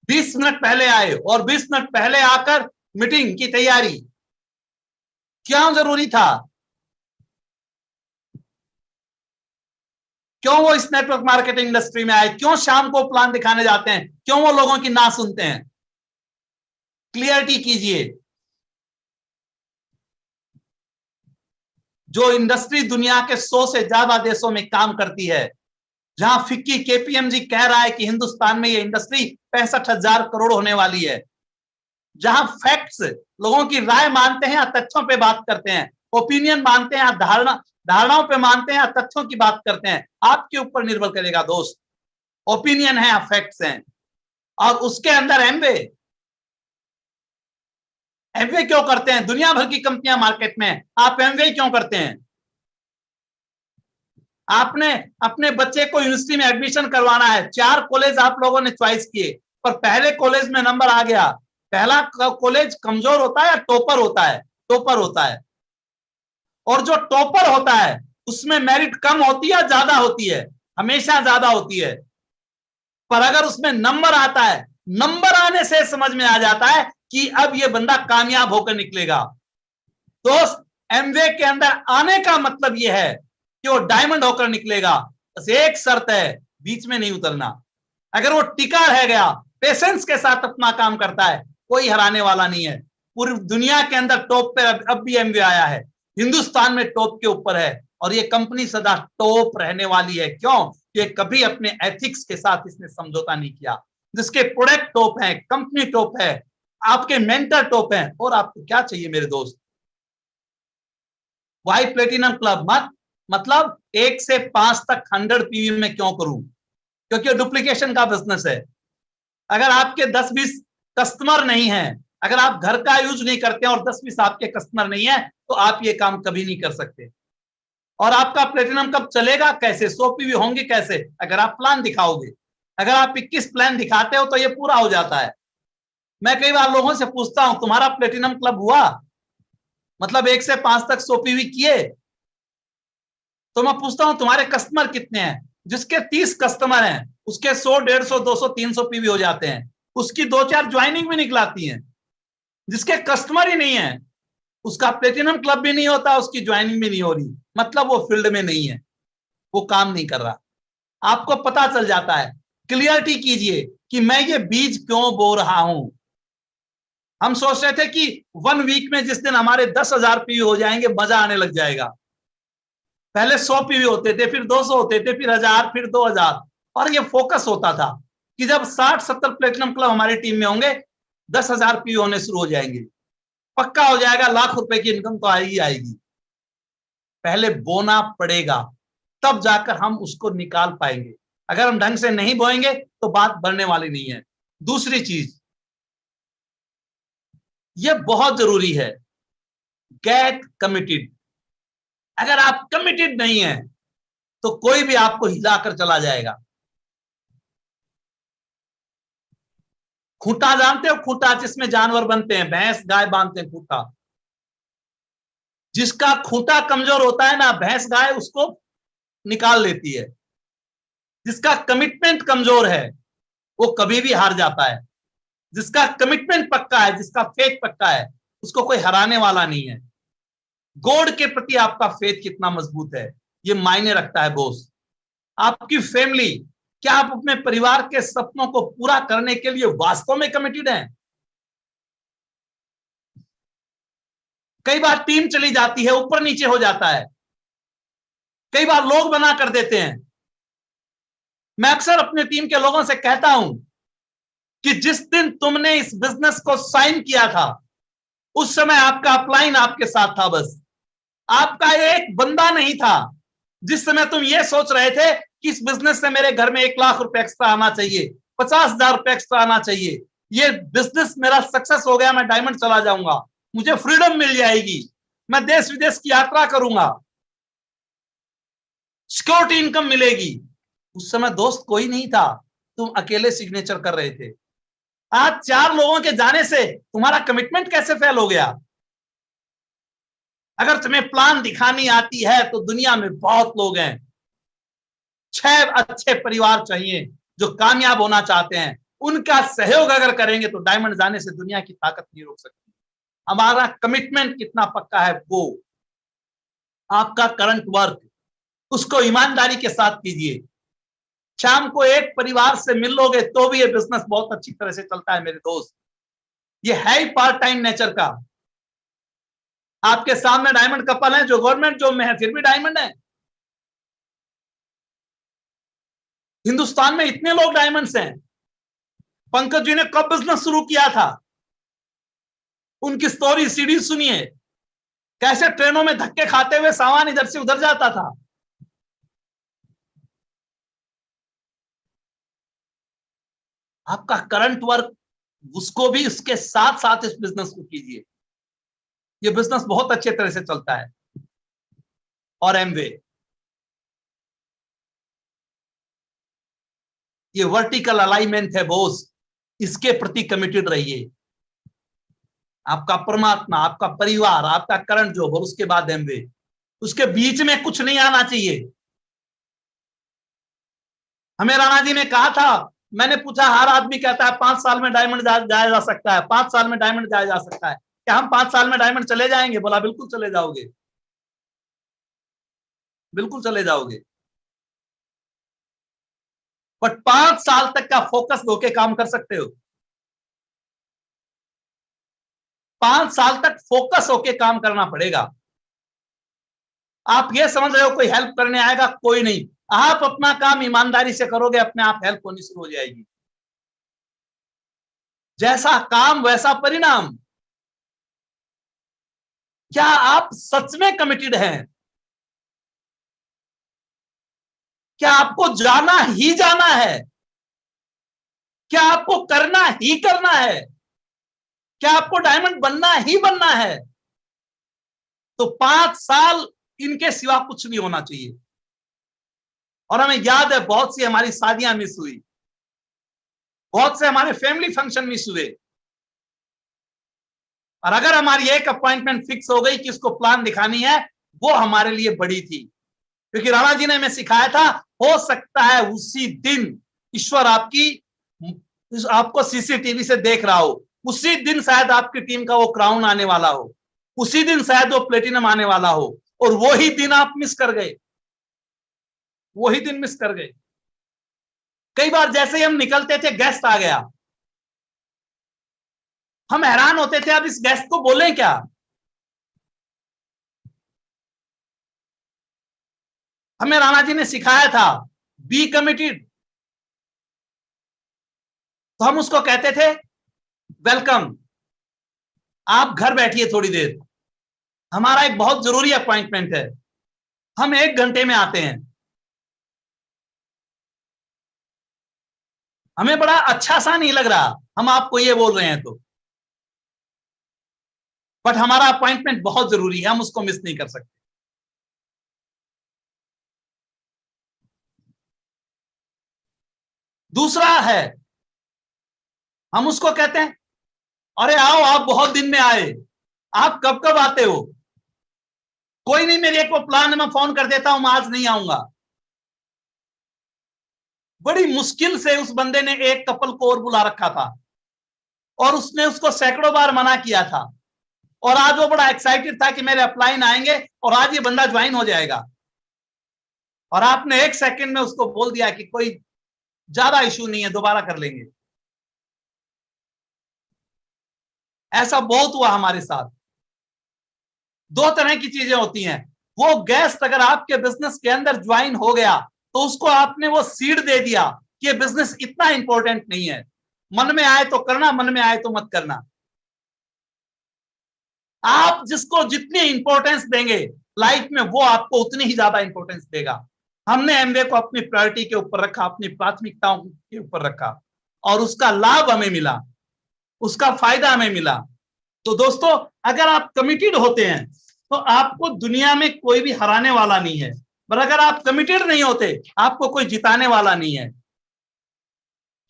20 मिनट पहले आए और 20 मिनट पहले आकर मीटिंग की तैयारी। क्यों जरूरी था? क्यों वो इस नेटवर्क मार्केटिंग इंडस्ट्री में आए? क्यों शाम को प्लान दिखाने जाते हैं? क्यों वो लोगों की ना सुनते हैं? क्लियरिटी कीजिए। जो इंडस्ट्री दुनिया के 100 से ज्यादा देशों में काम करती है, जहां फिक्की केपीएमजी कह रहा है कि हिंदुस्तान में ये इंडस्ट्री 65,000 करोड़ होने वाली है, जहां फैक्ट्स, लोगों की राय मानते हैं या तथ्यों पे बात करते हैं, ओपिनियन मानते हैं या धारणाओं पे मानते हैं या तथ्यों की बात करते हैं, आपके ऊपर निर्भर करेगा दोस्त। ओपिनियन है या फैक्ट्स हैं। और उसके अंदर एमवे क्यों करते हैं? दुनिया भर की कंपनियां मार्केट में, आप एमवे क्यों करते हैं? आपने अपने बच्चे को यूनिवर्सिटी में एडमिशन करवाना है, 4 कॉलेज आप लोगों ने चॉइस किए, पर पहले कॉलेज में नंबर आ गया। पहला कॉलेज कमजोर होता है या टॉपर होता है? टॉपर होता है। और जो टॉपर होता है उसमें मेरिट कम होती है, ज्यादा होती है? हमेशा ज्यादा होती है। पर अगर उसमें नंबर आता है, नंबर आने से समझ में आ जाता है कि अब ये बंदा कामयाब होकर निकलेगा। दोस्त, एमवे के अंदर आने का मतलब यह है कि वो डायमंड होकर निकलेगा। बस एक शर्त है, बीच में नहीं उतरना। अगर वो टिका रह गया, पेशेंस के साथ अपना काम करता है, कोई हराने वाला नहीं है। पूरी दुनिया के अंदर टॉप पे अब भी एमवे आया है, हिंदुस्तान में टॉप के ऊपर है, और ये कंपनी सदा टॉप रहने वाली है। क्यों? ये कभी अपने एथिक्स के साथ इसने समझौता नहीं किया। जिसके प्रोडक्ट टॉप है, कंपनी टॉप है, आपके मेंटर टॉप है, और आपको क्या चाहिए मेरे दोस्त? वाई प्लेटिनम क्लब मतलब 1 से 5 तक 100 पीवी में क्यों करूं? क्योंकि डुप्लीकेशन का बिजनेस है। अगर आपके 10-20 कस्टमर नहीं है, अगर आप घर का यूज नहीं करते हैं और 10-20 आपके कस्टमर नहीं है, तो आप ये काम कभी नहीं कर सकते। और आपका प्लेटिनम कब चलेगा? कैसे? 100 पीवी होंगे कैसे? अगर आप प्लान दिखाओगे। अगर आप 21 प्लान दिखाते हो तो ये पूरा हो जाता है। मैं कई बार लोगों से पूछता हूं, तुम्हारा प्लेटिनम क्लब हुआ, मतलब 1 से 5 तक 100 पीवी किए? तो मैं पूछता हूं तुम्हारे कस्टमर कितने हैं? जिसके 30 कस्टमर हैं उसके 100, 150, 200, 300 पीवी हो जाते हैं, उसकी 2-4 ज्वाइनिंग भी निकलाती हैं। जिसके कस्टमर ही नहीं है उसका प्लेटिनम क्लब भी नहीं होता, उसकी ज्वाइनिंग भी नहीं हो रही, मतलब वो फील्ड में नहीं है, वो काम नहीं कर रहा। आपको पता चल जाता है, क्लियरिटी कीजिए कि मैं ये बीज क्यों बो रहा हूं। हम सोच रहे थे कि 1 वीक में जिस दिन हमारे 10,000 पीवी हो जाएंगे मजा आने लग जाएगा। पहले 100 पीवी होते थे, फिर 200 होते थे, फिर 1000, फिर 2000, और ये फोकस होता था कि जब 60-70 प्लेटिनम क्लब हमारी टीम में होंगे 10,000 पीवी होने शुरू हो जाएंगे, पक्का हो जाएगा, लाख रुपए की इनकम तो आएगी आएगी। पहले बोना पड़ेगा, तब जाकर हम उसको निकाल पाएंगे। अगर हम ढंग से नहीं बोएंगे तो बात बढ़ने वाली नहीं है। दूसरी चीज, ये बहुत जरूरी है, गेट कमिटेड। अगर आप कमिटेड नहीं है तो कोई भी आपको हिलाकर चला जाएगा। खूंटा जानते हो? खूंटा जिसमें जानवर बनते हैं, भैंस गाय बांधते हैं खूंटा। जिसका खूंटा कमजोर होता है ना, भैंस गाय उसको निकाल लेती है। जिसका कमिटमेंट कमजोर है वो कभी भी हार जाता है। जिसका कमिटमेंट पक्का है, जिसका फेथ पक्का है, उसको कोई हराने वाला नहीं है। गॉड के प्रति आपका फेथ कितना मजबूत है ये मायने रखता है बॉस। आपकी फैमिली, क्या आप अपने परिवार के सपनों को पूरा करने के लिए वास्तव में कमिटेड हैं? कई बार टीम चली जाती है, ऊपर नीचे हो जाता है, कई बार लोग बना कर देते हैं। मैं अक्सर अपने टीम के लोगों से कहता हूं कि जिस दिन तुमने इस बिजनेस को साइन किया था उस समय आपका अपलाइन आपके साथ था, बस आपका एक बंदा नहीं था। जिस समय तुम ये सोच रहे थे कि इस बिजनेस से मेरे घर में 1 लाख रुपए एक्स्ट्रा आना चाहिए, 50,000 रुपए एक्स्ट्रा आना चाहिए, ये बिजनेस मेरा सक्सेस हो गया, मैं डायमंड चला जाऊंगा, मुझे फ्रीडम मिल जाएगी, मैं देश विदेश की यात्रा करूंगा, सिक्योरिटी इनकम मिलेगी, उस समय दोस्त कोई नहीं था, तुम अकेले सिग्नेचर कर रहे थे। आज 4 लोगों के जाने से तुम्हारा कमिटमेंट कैसे फेल हो गया? अगर तुम्हें प्लान दिखानी आती है तो दुनिया में बहुत लोग हैं। 6 अच्छे परिवार चाहिए जो कामयाब होना चाहते हैं, उनका सहयोग अगर करेंगे तो डायमंड जाने से दुनिया की ताकत नहीं रोक सकती। हमारा कमिटमेंट कितना पक्का है, वो आपका करंट वर्क, उसको ईमानदारी के साथ कीजिए। शाम को एक परिवार से मिल लोगे तो भी ये बिजनेस बहुत अच्छी तरह से चलता है मेरे दोस्त। ये है ही पार्ट टाइम नेचर का। आपके सामने डायमंड कपल है जो गवर्नमेंट जॉब में है फिर भी डायमंड है। हिंदुस्तान में इतने लोग डायमंड्स हैं। पंकज जी ने कब बिजनेस शुरू किया था, उनकी स्टोरी सीडी सुनिए, कैसे ट्रेनों में धक्के खाते हुए सामान इधर से उधर जाता था। आपका करंट वर्क, उसको भी उसके साथ साथ इस बिजनेस को कीजिए। ये बिजनेस बहुत अच्छे तरह से चलता है। और एमवे, ये वर्टिकल अलाइनमेंट है बॉस, इसके प्रति कमिटेड रहिए। आपका परमात्मा, आपका परिवार, आपका करंट जॉब और उसके बाद एमवे, उसके बीच में कुछ नहीं आना चाहिए। हमें राणा जी ने कहा था, मैंने पूछा, हर आदमी कहता है 5 साल में डायमंड जाया जा सकता है, 5 साल में डायमंड जाया जा सकता है, क्या हम 5 साल में डायमंड चले जाएंगे? बोला बिल्कुल चले जाओगे, बिल्कुल चले जाओगे, बट 5 साल तक का फोकस होके काम कर सकते हो। 5 साल तक फोकस होके काम करना पड़ेगा। आप ये समझ रहे हो कोई हेल्प करने आएगा? कोई नहीं। आप अपना काम ईमानदारी से करोगे, अपने आप हेल्प होनी शुरू हो जाएगी। जैसा काम वैसा परिणाम। क्या आप सच में कमिटेड हैं? क्या आपको जाना ही जाना है? क्या आपको करना ही करना है? क्या आपको डायमंड बनना ही बनना है? तो 5 साल इनके सिवा कुछ नहीं होना चाहिए। और हमें याद है बहुत सी हमारी शादियां मिस हुई, बहुत से हमारे फैमिली फंक्शन मिस हुए। और अगर हमारी एक अपॉइंटमेंट फिक्स हो गई कि इसको प्लान दिखानी है, वो हमारे लिए बड़ी थी, क्योंकि राणा जी ने हमें सिखाया था, हो सकता है उसी दिन ईश्वर आपको सीसीटीवी से देख रहा हो, उसी दिन शायद आपकी टीम का वो क्राउन आने वाला हो, उसी दिन शायद वो प्लेटिनम आने वाला हो, और वही दिन आप मिस कर गए, वही दिन मिस कर गए। कई बार जैसे ही हम निकलते थे, गेस्ट आ गया, हम हैरान होते थे अब इस गेस्ट को बोलें क्या। हमें राणा जी ने सिखाया था, बी कमिटेड। तो हम उसको कहते थे, वेलकम, आप घर बैठिए थोड़ी देर, हमारा एक बहुत जरूरी अपॉइंटमेंट है, हम 1 घंटे में आते हैं। हमें बड़ा अच्छा सा नहीं लग रहा हम आपको ये बोल रहे हैं तो, बट हमारा अपॉइंटमेंट बहुत जरूरी है, हम उसको मिस नहीं कर सकते। दूसरा है, हम उसको कहते हैं, अरे आओ, आप बहुत दिन में आए, आप कब कब आते हो? कोई नहीं, मेरी एक वो प्लान है, मैं फोन कर देता हूं, मैं आज नहीं आऊंगा। बड़ी मुश्किल से उस बंदे ने एक कपल को और बुला रखा था, और उसने उसको सैकड़ों बार मना किया था, और आज वो बड़ा एक्साइटेड था कि मेरे अपलाइन आएंगे और आज ये बंदा ज्वाइन हो जाएगा, और आपने 1 सेकंड में उसको बोल दिया कि कोई ज्यादा इशू नहीं है, दोबारा कर लेंगे। ऐसा बहुत हुआ हमारे साथ। 2 तरह की चीजें होती हैं, वो गेस्ट अगर आपके बिजनेस के अंदर ज्वाइन हो गया तो उसको आपने वो सीड दे दिया कि ये बिजनेस इतना इंपॉर्टेंट नहीं है, मन में आए तो करना, मन में आए तो मत करना। आप जिसको जितनी इंपॉर्टेंस देंगे लाइफ में, वो आपको उतनी ही ज्यादा इंपॉर्टेंस देगा। हमने एमवे को अपनी प्रायोरिटी के ऊपर रखा, अपनी प्राथमिकताओं के ऊपर रखा, और उसका लाभ हमें मिला, उसका फायदा हमें मिला। तो दोस्तों, अगर आप कमिटेड होते हैं तो आपको दुनिया में कोई भी हराने वाला नहीं है, पर अगर आप कमिटेड नहीं होते, आपको कोई जिताने वाला नहीं है।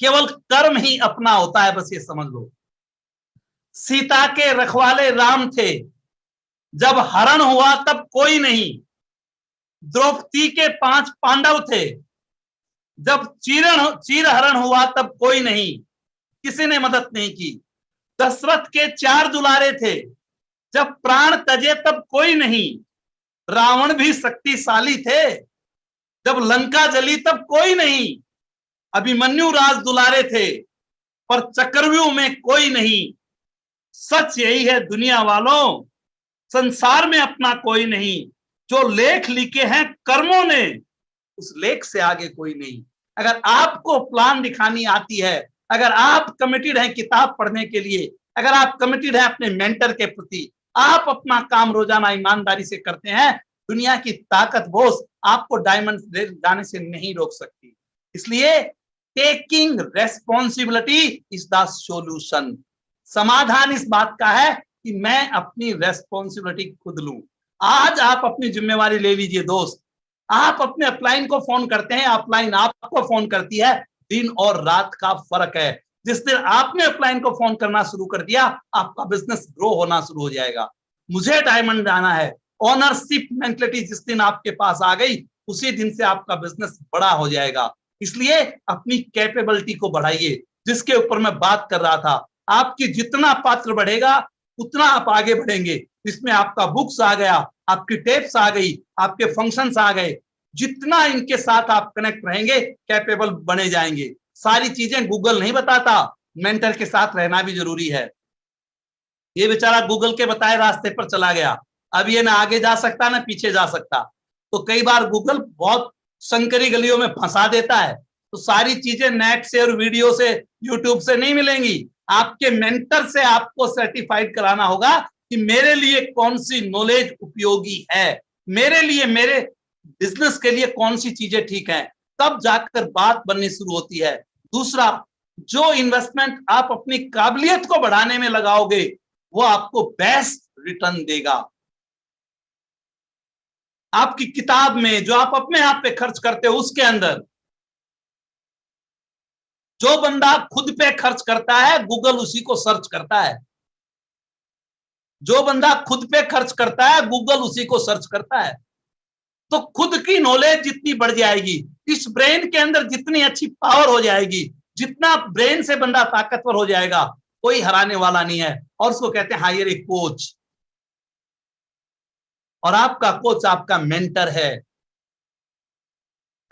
केवल कर्म ही अपना होता है, बस ये समझ लो। सीता के रखवाले राम थे, जब हरण हुआ तब कोई नहीं। द्रौपदी के 5 पांडव थे, जब चीर हरण हुआ तब कोई नहीं, किसी ने मदद नहीं की। दशरथ के 4 दुलारे थे, जब प्राण तजे तब कोई नहीं। रावण भी शक्तिशाली थे, जब लंका जली तब कोई नहीं। अभिमन्यु राज दुलारे थे, पर चक्रव्यूह में कोई नहीं। सच यही है दुनिया वालों, संसार में अपना कोई नहीं। जो लेख लिखे हैं कर्मों ने, उस लेख से आगे कोई नहीं। अगर आपको प्लान दिखानी आती है, अगर आप कमिटेड हैं किताब पढ़ने के लिए, अगर आप कमिटेड हैं अपने मेंटर के प्रति, आप अपना काम रोजाना ईमानदारी से करते हैं, दुनिया की ताकत बोस आपको डायमंड जाने से नहीं रोक सकती। इसलिए taking responsibility is the solution. समाधान इस बात का है कि मैं अपनी रेस्पॉन्सिबिलिटी खुद लूं। आज आप अपनी जिम्मेवारी ले लीजिए दोस्त। आप अपने अपलाइन को फोन करते हैं, अपलाइन आपको फोन करती है, दिन और रात का फर्क है। जिस दिन आपने अपलाइन को फोन करना शुरू कर दिया, आपका बिजनेस ग्रो होना शुरू हो जाएगा। मुझे डायमंड जाना है, ओनरशिप मेंटलिटी जिस दिन आपके पास आ गई, उसी दिन से आपका बिजनेस बड़ा हो जाएगा। इसलिए अपनी कैपेबिलिटी को बढ़ाइए, जिसके ऊपर मैं बात कर रहा था। आपकी जितना पात्र बढ़ेगा, उतना आप आगे बढ़ेंगे। इसमें आपका बुक्स आ गया, आपकी टेप्स आ गई, आपके फंक्शंस आ गए। जितना इनके साथ आप कनेक्ट रहेंगे, कैपेबल बने जाएंगे। सारी चीजें गूगल नहीं बताता, मेंटर के साथ रहना भी जरूरी है। ये बेचारा गूगल के बताए रास्ते पर चला गया, अब ये ना आगे जा सकता ना पीछे जा सकता। तो कई बार गूगल बहुत संकरी गलियों में फंसा देता है। तो सारी चीजें नेट से और वीडियो से, यूट्यूब से नहीं मिलेंगी। आपके मेंटर से आपको सर्टिफाइड कराना होगा कि मेरे लिए कौन सी नॉलेज उपयोगी है, मेरे लिए, मेरे बिजनेस के लिए कौन सी चीजें ठीक है, तब जाकर बात बननी शुरू होती है। दूसरा, जो इन्वेस्टमेंट आप अपनी काबिलियत को बढ़ाने में लगाओगे, वो आपको बेस्ट रिटर्न देगा। आपकी किताब में जो आप अपने आप पे खर्च करते हो, उसके अंदर जो बंदा खुद पे खर्च करता है गूगल उसी को सर्च करता है। जो बंदा खुद पे खर्च करता है गूगल उसी को सर्च करता है। तो खुद की नॉलेज जितनी बढ़ जाएगी, इस ब्रेन के अंदर जितनी अच्छी पावर हो जाएगी, जितना ब्रेन से बंदा ताकतवर हो जाएगा, कोई हराने वाला नहीं है। और उसको कहते हैं हायर ए कोच। और आपका कोच आपका मेंटर है।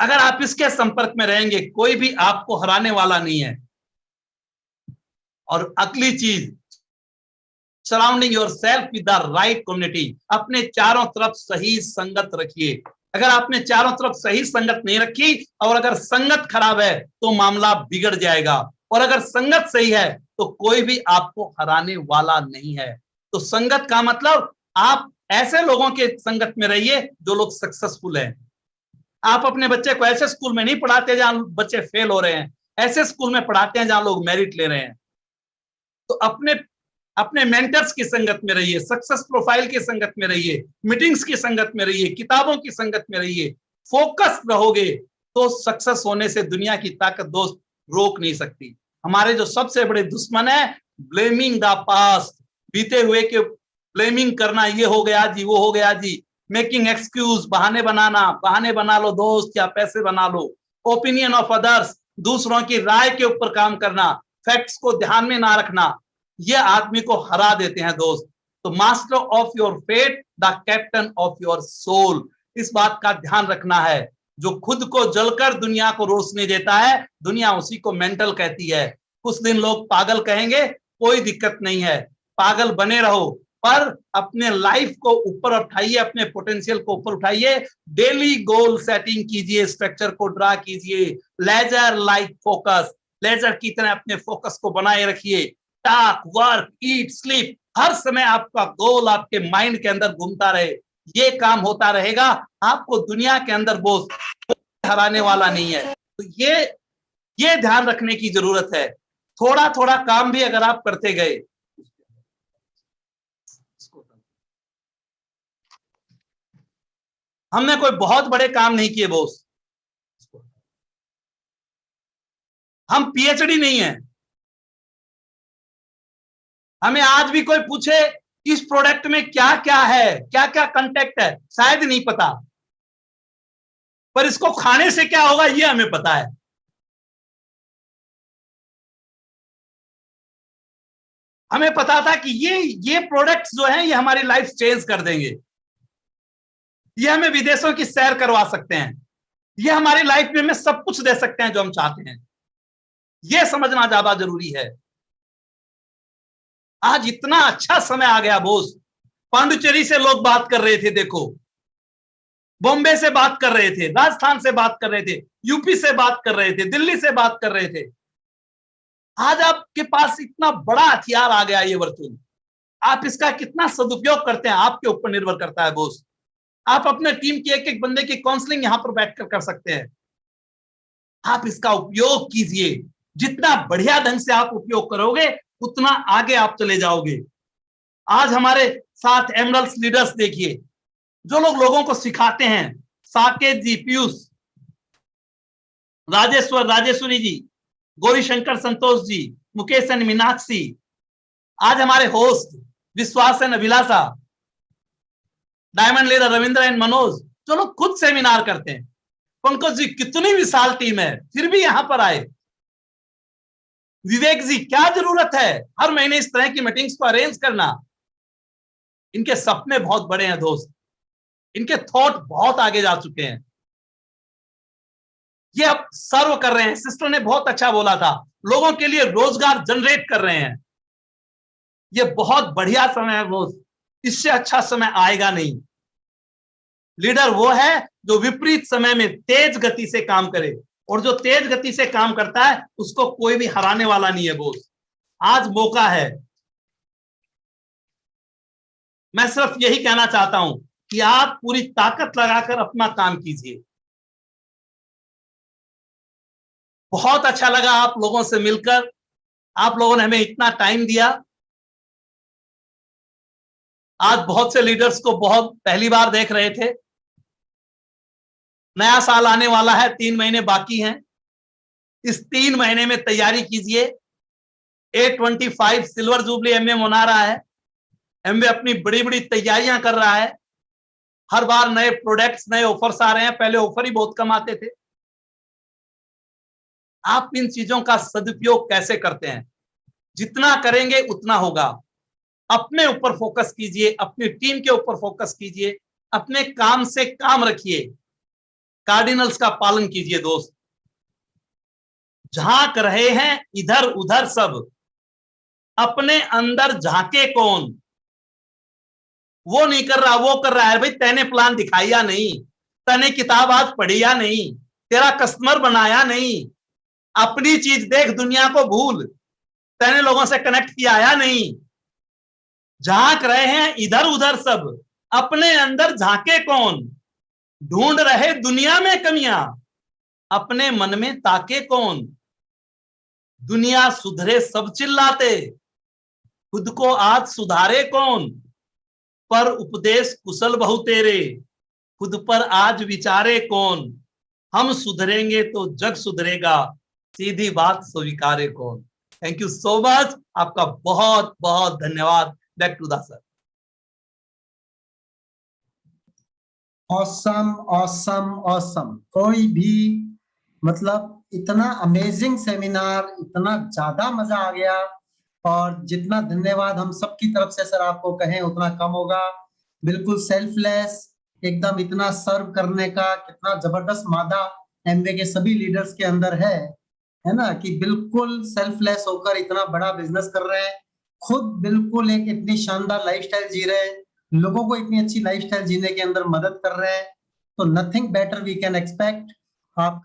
अगर आप इसके संपर्क में रहेंगे, कोई भी आपको हराने वाला नहीं है। और अगली चीज, surrounding your self with the right community. अपने चारों तरफ सही संगत रखिए। अगर आपने चारों तरफ सही संगत नहीं रखी और अगर संगत खराब है तो मामला बिगड़ जाएगा। और अगर संगत सही है तो कोई भी आपको हराने वाला नहीं है। तो संगत का मतलब, आप ऐसे लोगों के संगत में रहिए जो लोग सक्सेसफुल हैं। आप अपने बच्चे को ऐसे स्कूल में नहीं पढ़ाते जहां बच्चे फेल हो रहे हैं, ऐसे स्कूल में पढ़ाते हैं जहां लोग मेरिट ले रहे हैं। तो अपने मेंटर्स की संगत में रहिए, सक्सेस प्रोफाइल की संगत में रहिए, मीटिंग्स की संगत में रहिए, किताबों की संगत में रहिए। फोकस रहोगे तो सक्सेस होने से दुनिया की ताकत दोस्त रोक नहीं सकती। हमारे जो सबसे बड़े दुश्मन है, ब्लेमिंग द पास्ट, बीते हुए के ब्लेमिंग करना, ये हो गया जी, वो हो गया जी, मेकिंग एक्सक्यूज, बहाने बना लो दोस्त, या पैसे बना लो। ओपिनियन ऑफ अदर्स, दूसरों की राय के ऊपर काम करना, फैक्ट्स को ध्यान में ना रखना, ये आदमी को हरा देते हैं दोस्त। तो master of your fate, the captain of your soul, इस बात का ध्यान रखना है। जो खुद को जलकर दुनिया को रोशनी देता है, दुनिया उसी को मेंटल कहती है। कुछ दिन लोग पागल कहेंगे, कोई दिक्कत नहीं है, पागल बने रहो, पर अपने लाइफ को ऊपर उठाइए, अपने पोटेंशियल को ऊपर उठाइए। डेली गोल सेटिंग कीजिए, स्ट्रक्चर को ड्रा कीजिए, लेजर लाइक फोकस, लेजर की तरह अपने फोकस को बनाए रखिए। टॉक, वर्क, ईट, स्लीप, हर समय आपका गोल आपके माइंड के अंदर घूमता रहे। ये काम होता रहेगा, आपको दुनिया के अंदर बोझ हराने वाला नहीं है। तो ये ध्यान रखने की जरूरत है। थोड़ा थोड़ा काम भी अगर आप करते गए, हमने कोई बहुत बड़े काम नहीं किए बॉस, हम पीएचडी नहीं है। हमें आज भी कोई पूछे इस प्रोडक्ट में क्या क्या है, क्या क्या कंटेक्ट है, शायद नहीं पता, पर इसको खाने से क्या होगा ये हमें पता है। हमें पता था कि ये प्रोडक्ट्स जो हैं ये हमारी लाइफ चेंज कर देंगे, ये हमें विदेशों की सैर करवा सकते हैं, ये हमारी लाइफ में हमें सब कुछ दे सकते हैं जो हम चाहते हैं। ये समझना ज्यादा जरूरी है। आज इतना अच्छा समय आ गया बोस, पांडुचेरी से लोग बात कर रहे थे, देखो बॉम्बे से बात कर रहे थे, राजस्थान से बात कर रहे थे, यूपी से बात कर रहे थे, दिल्ली से बात कर रहे थे। आज आपके पास इतना बड़ा हथियार आ गया, ये वर्चुअल, आप इसका कितना सदुपयोग करते हैं आपके ऊपर निर्भर करता है बोस। आप अपने टीम के एक एक बंदे की काउंसलिंग यहां पर बैठकर कर सकते हैं। आप इसका उपयोग कीजिए, जितना बढ़िया ढंग से आप उपयोग करोगे उतना आगे आप चले जाओगे। आज हमारे साथ एमरल्स लीडर्स देखिए, जो लोग लोगों को सिखाते हैं, साकेत जी, पीयूष, राजेश्वरी जी, गौरीशंकर संतोष जी, मुकेश एंड मीनाक्षी, आज हमारे होस्ट विश्वास and Abhilasha, diamond leader Ravindra and Manoj, जो लोग खुद सेमिनार करते हैं। पंकज जी, कितनी विशाल टीम है, फिर भी यहां पर आए। विवेक जी, क्या जरूरत है हर महीने इस तरह की मीटिंग्स को अरेंज करना। इनके सपने बहुत बड़े हैं दोस्त, इनके थॉट बहुत आगे जा चुके हैं, ये अब सर्व कर रहे हैं। सिस्टर ने बहुत अच्छा बोला था, लोगों के लिए रोजगार जनरेट कर रहे हैं। ये बहुत बढ़िया समय है दोस्त, इससे अच्छा समय आएगा नहीं। लीडर वो है जो विपरीत समय में तेज गति से काम करे, और जो तेज गति से काम करता है उसको कोई भी हराने वाला नहीं है बोस। आज मौका है। मैं सिर्फ यही कहना चाहता हूं कि आप पूरी ताकत लगाकर अपना काम कीजिए। बहुत अच्छा लगा आप लोगों से मिलकर, आप लोगों ने हमें इतना टाइम दिया। आज बहुत से लीडर्स को बहुत पहली बार देख रहे थे। नया साल आने वाला है, 3 महीने बाकी हैं। इस 3 महीने में तैयारी कीजिए। A25 सिल्वर जुबली एमवे मना रहा है। एमवे अपनी बड़ी बड़ी तैयारियां कर रहा है। हर बार नए प्रोडक्ट्स, नए ऑफर्स आ रहे हैं। पहले ऑफर ही बहुत कम आते थे। आप इन चीजों का सदुपयोग कैसे करते हैं? जितना करेंगे उतना होगा। अपने ऊपर फोकस कीजिए, अपनी टीम के ऊपर फोकस कीजिए, अपने काम से काम रखिए, कार्डिनल्स का पालन कीजिए। दोस्त, झांक रहे हैं इधर उधर सब, अपने अंदर झांके कौन? वो नहीं कर रहा, वो कर रहा है। भाई तैने प्लान दिखाया नहीं, तैने किताब आज पढ़ी या नहीं, तेरा कस्टमर बनाया नहीं, अपनी चीज देख, दुनिया को भूल, तैने लोगों से कनेक्ट किया या नहीं? झांक रहे हैं इधर उधर सब, अपने अंदर झांके कौन? ढूंढ रहे दुनिया में कमियां, अपने मन में ताके कौन? दुनिया सुधरे सब चिल्लाते, खुद को आज सुधारे कौन? पर उपदेश कुशल बहु तेरे, खुद पर आज विचारे कौन? हम सुधरेंगे तो जग सुधरेगा, सीधी बात स्वीकारे कौन? Thank you so much. आपका बहुत बहुत धन्यवाद। Back to the sir. Awesome awesome awesome. कोई भी मतलब इतना अमेजिंग सेमिनार, इतना ज्यादा मजा आ गया। और जितना धन्यवाद हम सब की तरफ से सर आपको कहें उतना कम होगा। बिल्कुल सेल्फलेस एकदम, इतना सर्व करने का कितना जबरदस्त मादा एमवे के सभी लीडर्स के अंदर है ना, कि बिल्कुल सेल्फलेस होकर इतना बड़ा बिजनेस कर रहे हैं, खुद बिल्कुल एक इतनी शानदार लाइफस्टाइल जी रहे हैं, लोगों को इतनी अच्छी लाइफस्टाइल जीने के अंदर मदद कर रहे हैं। तो nothing better we can expect. आप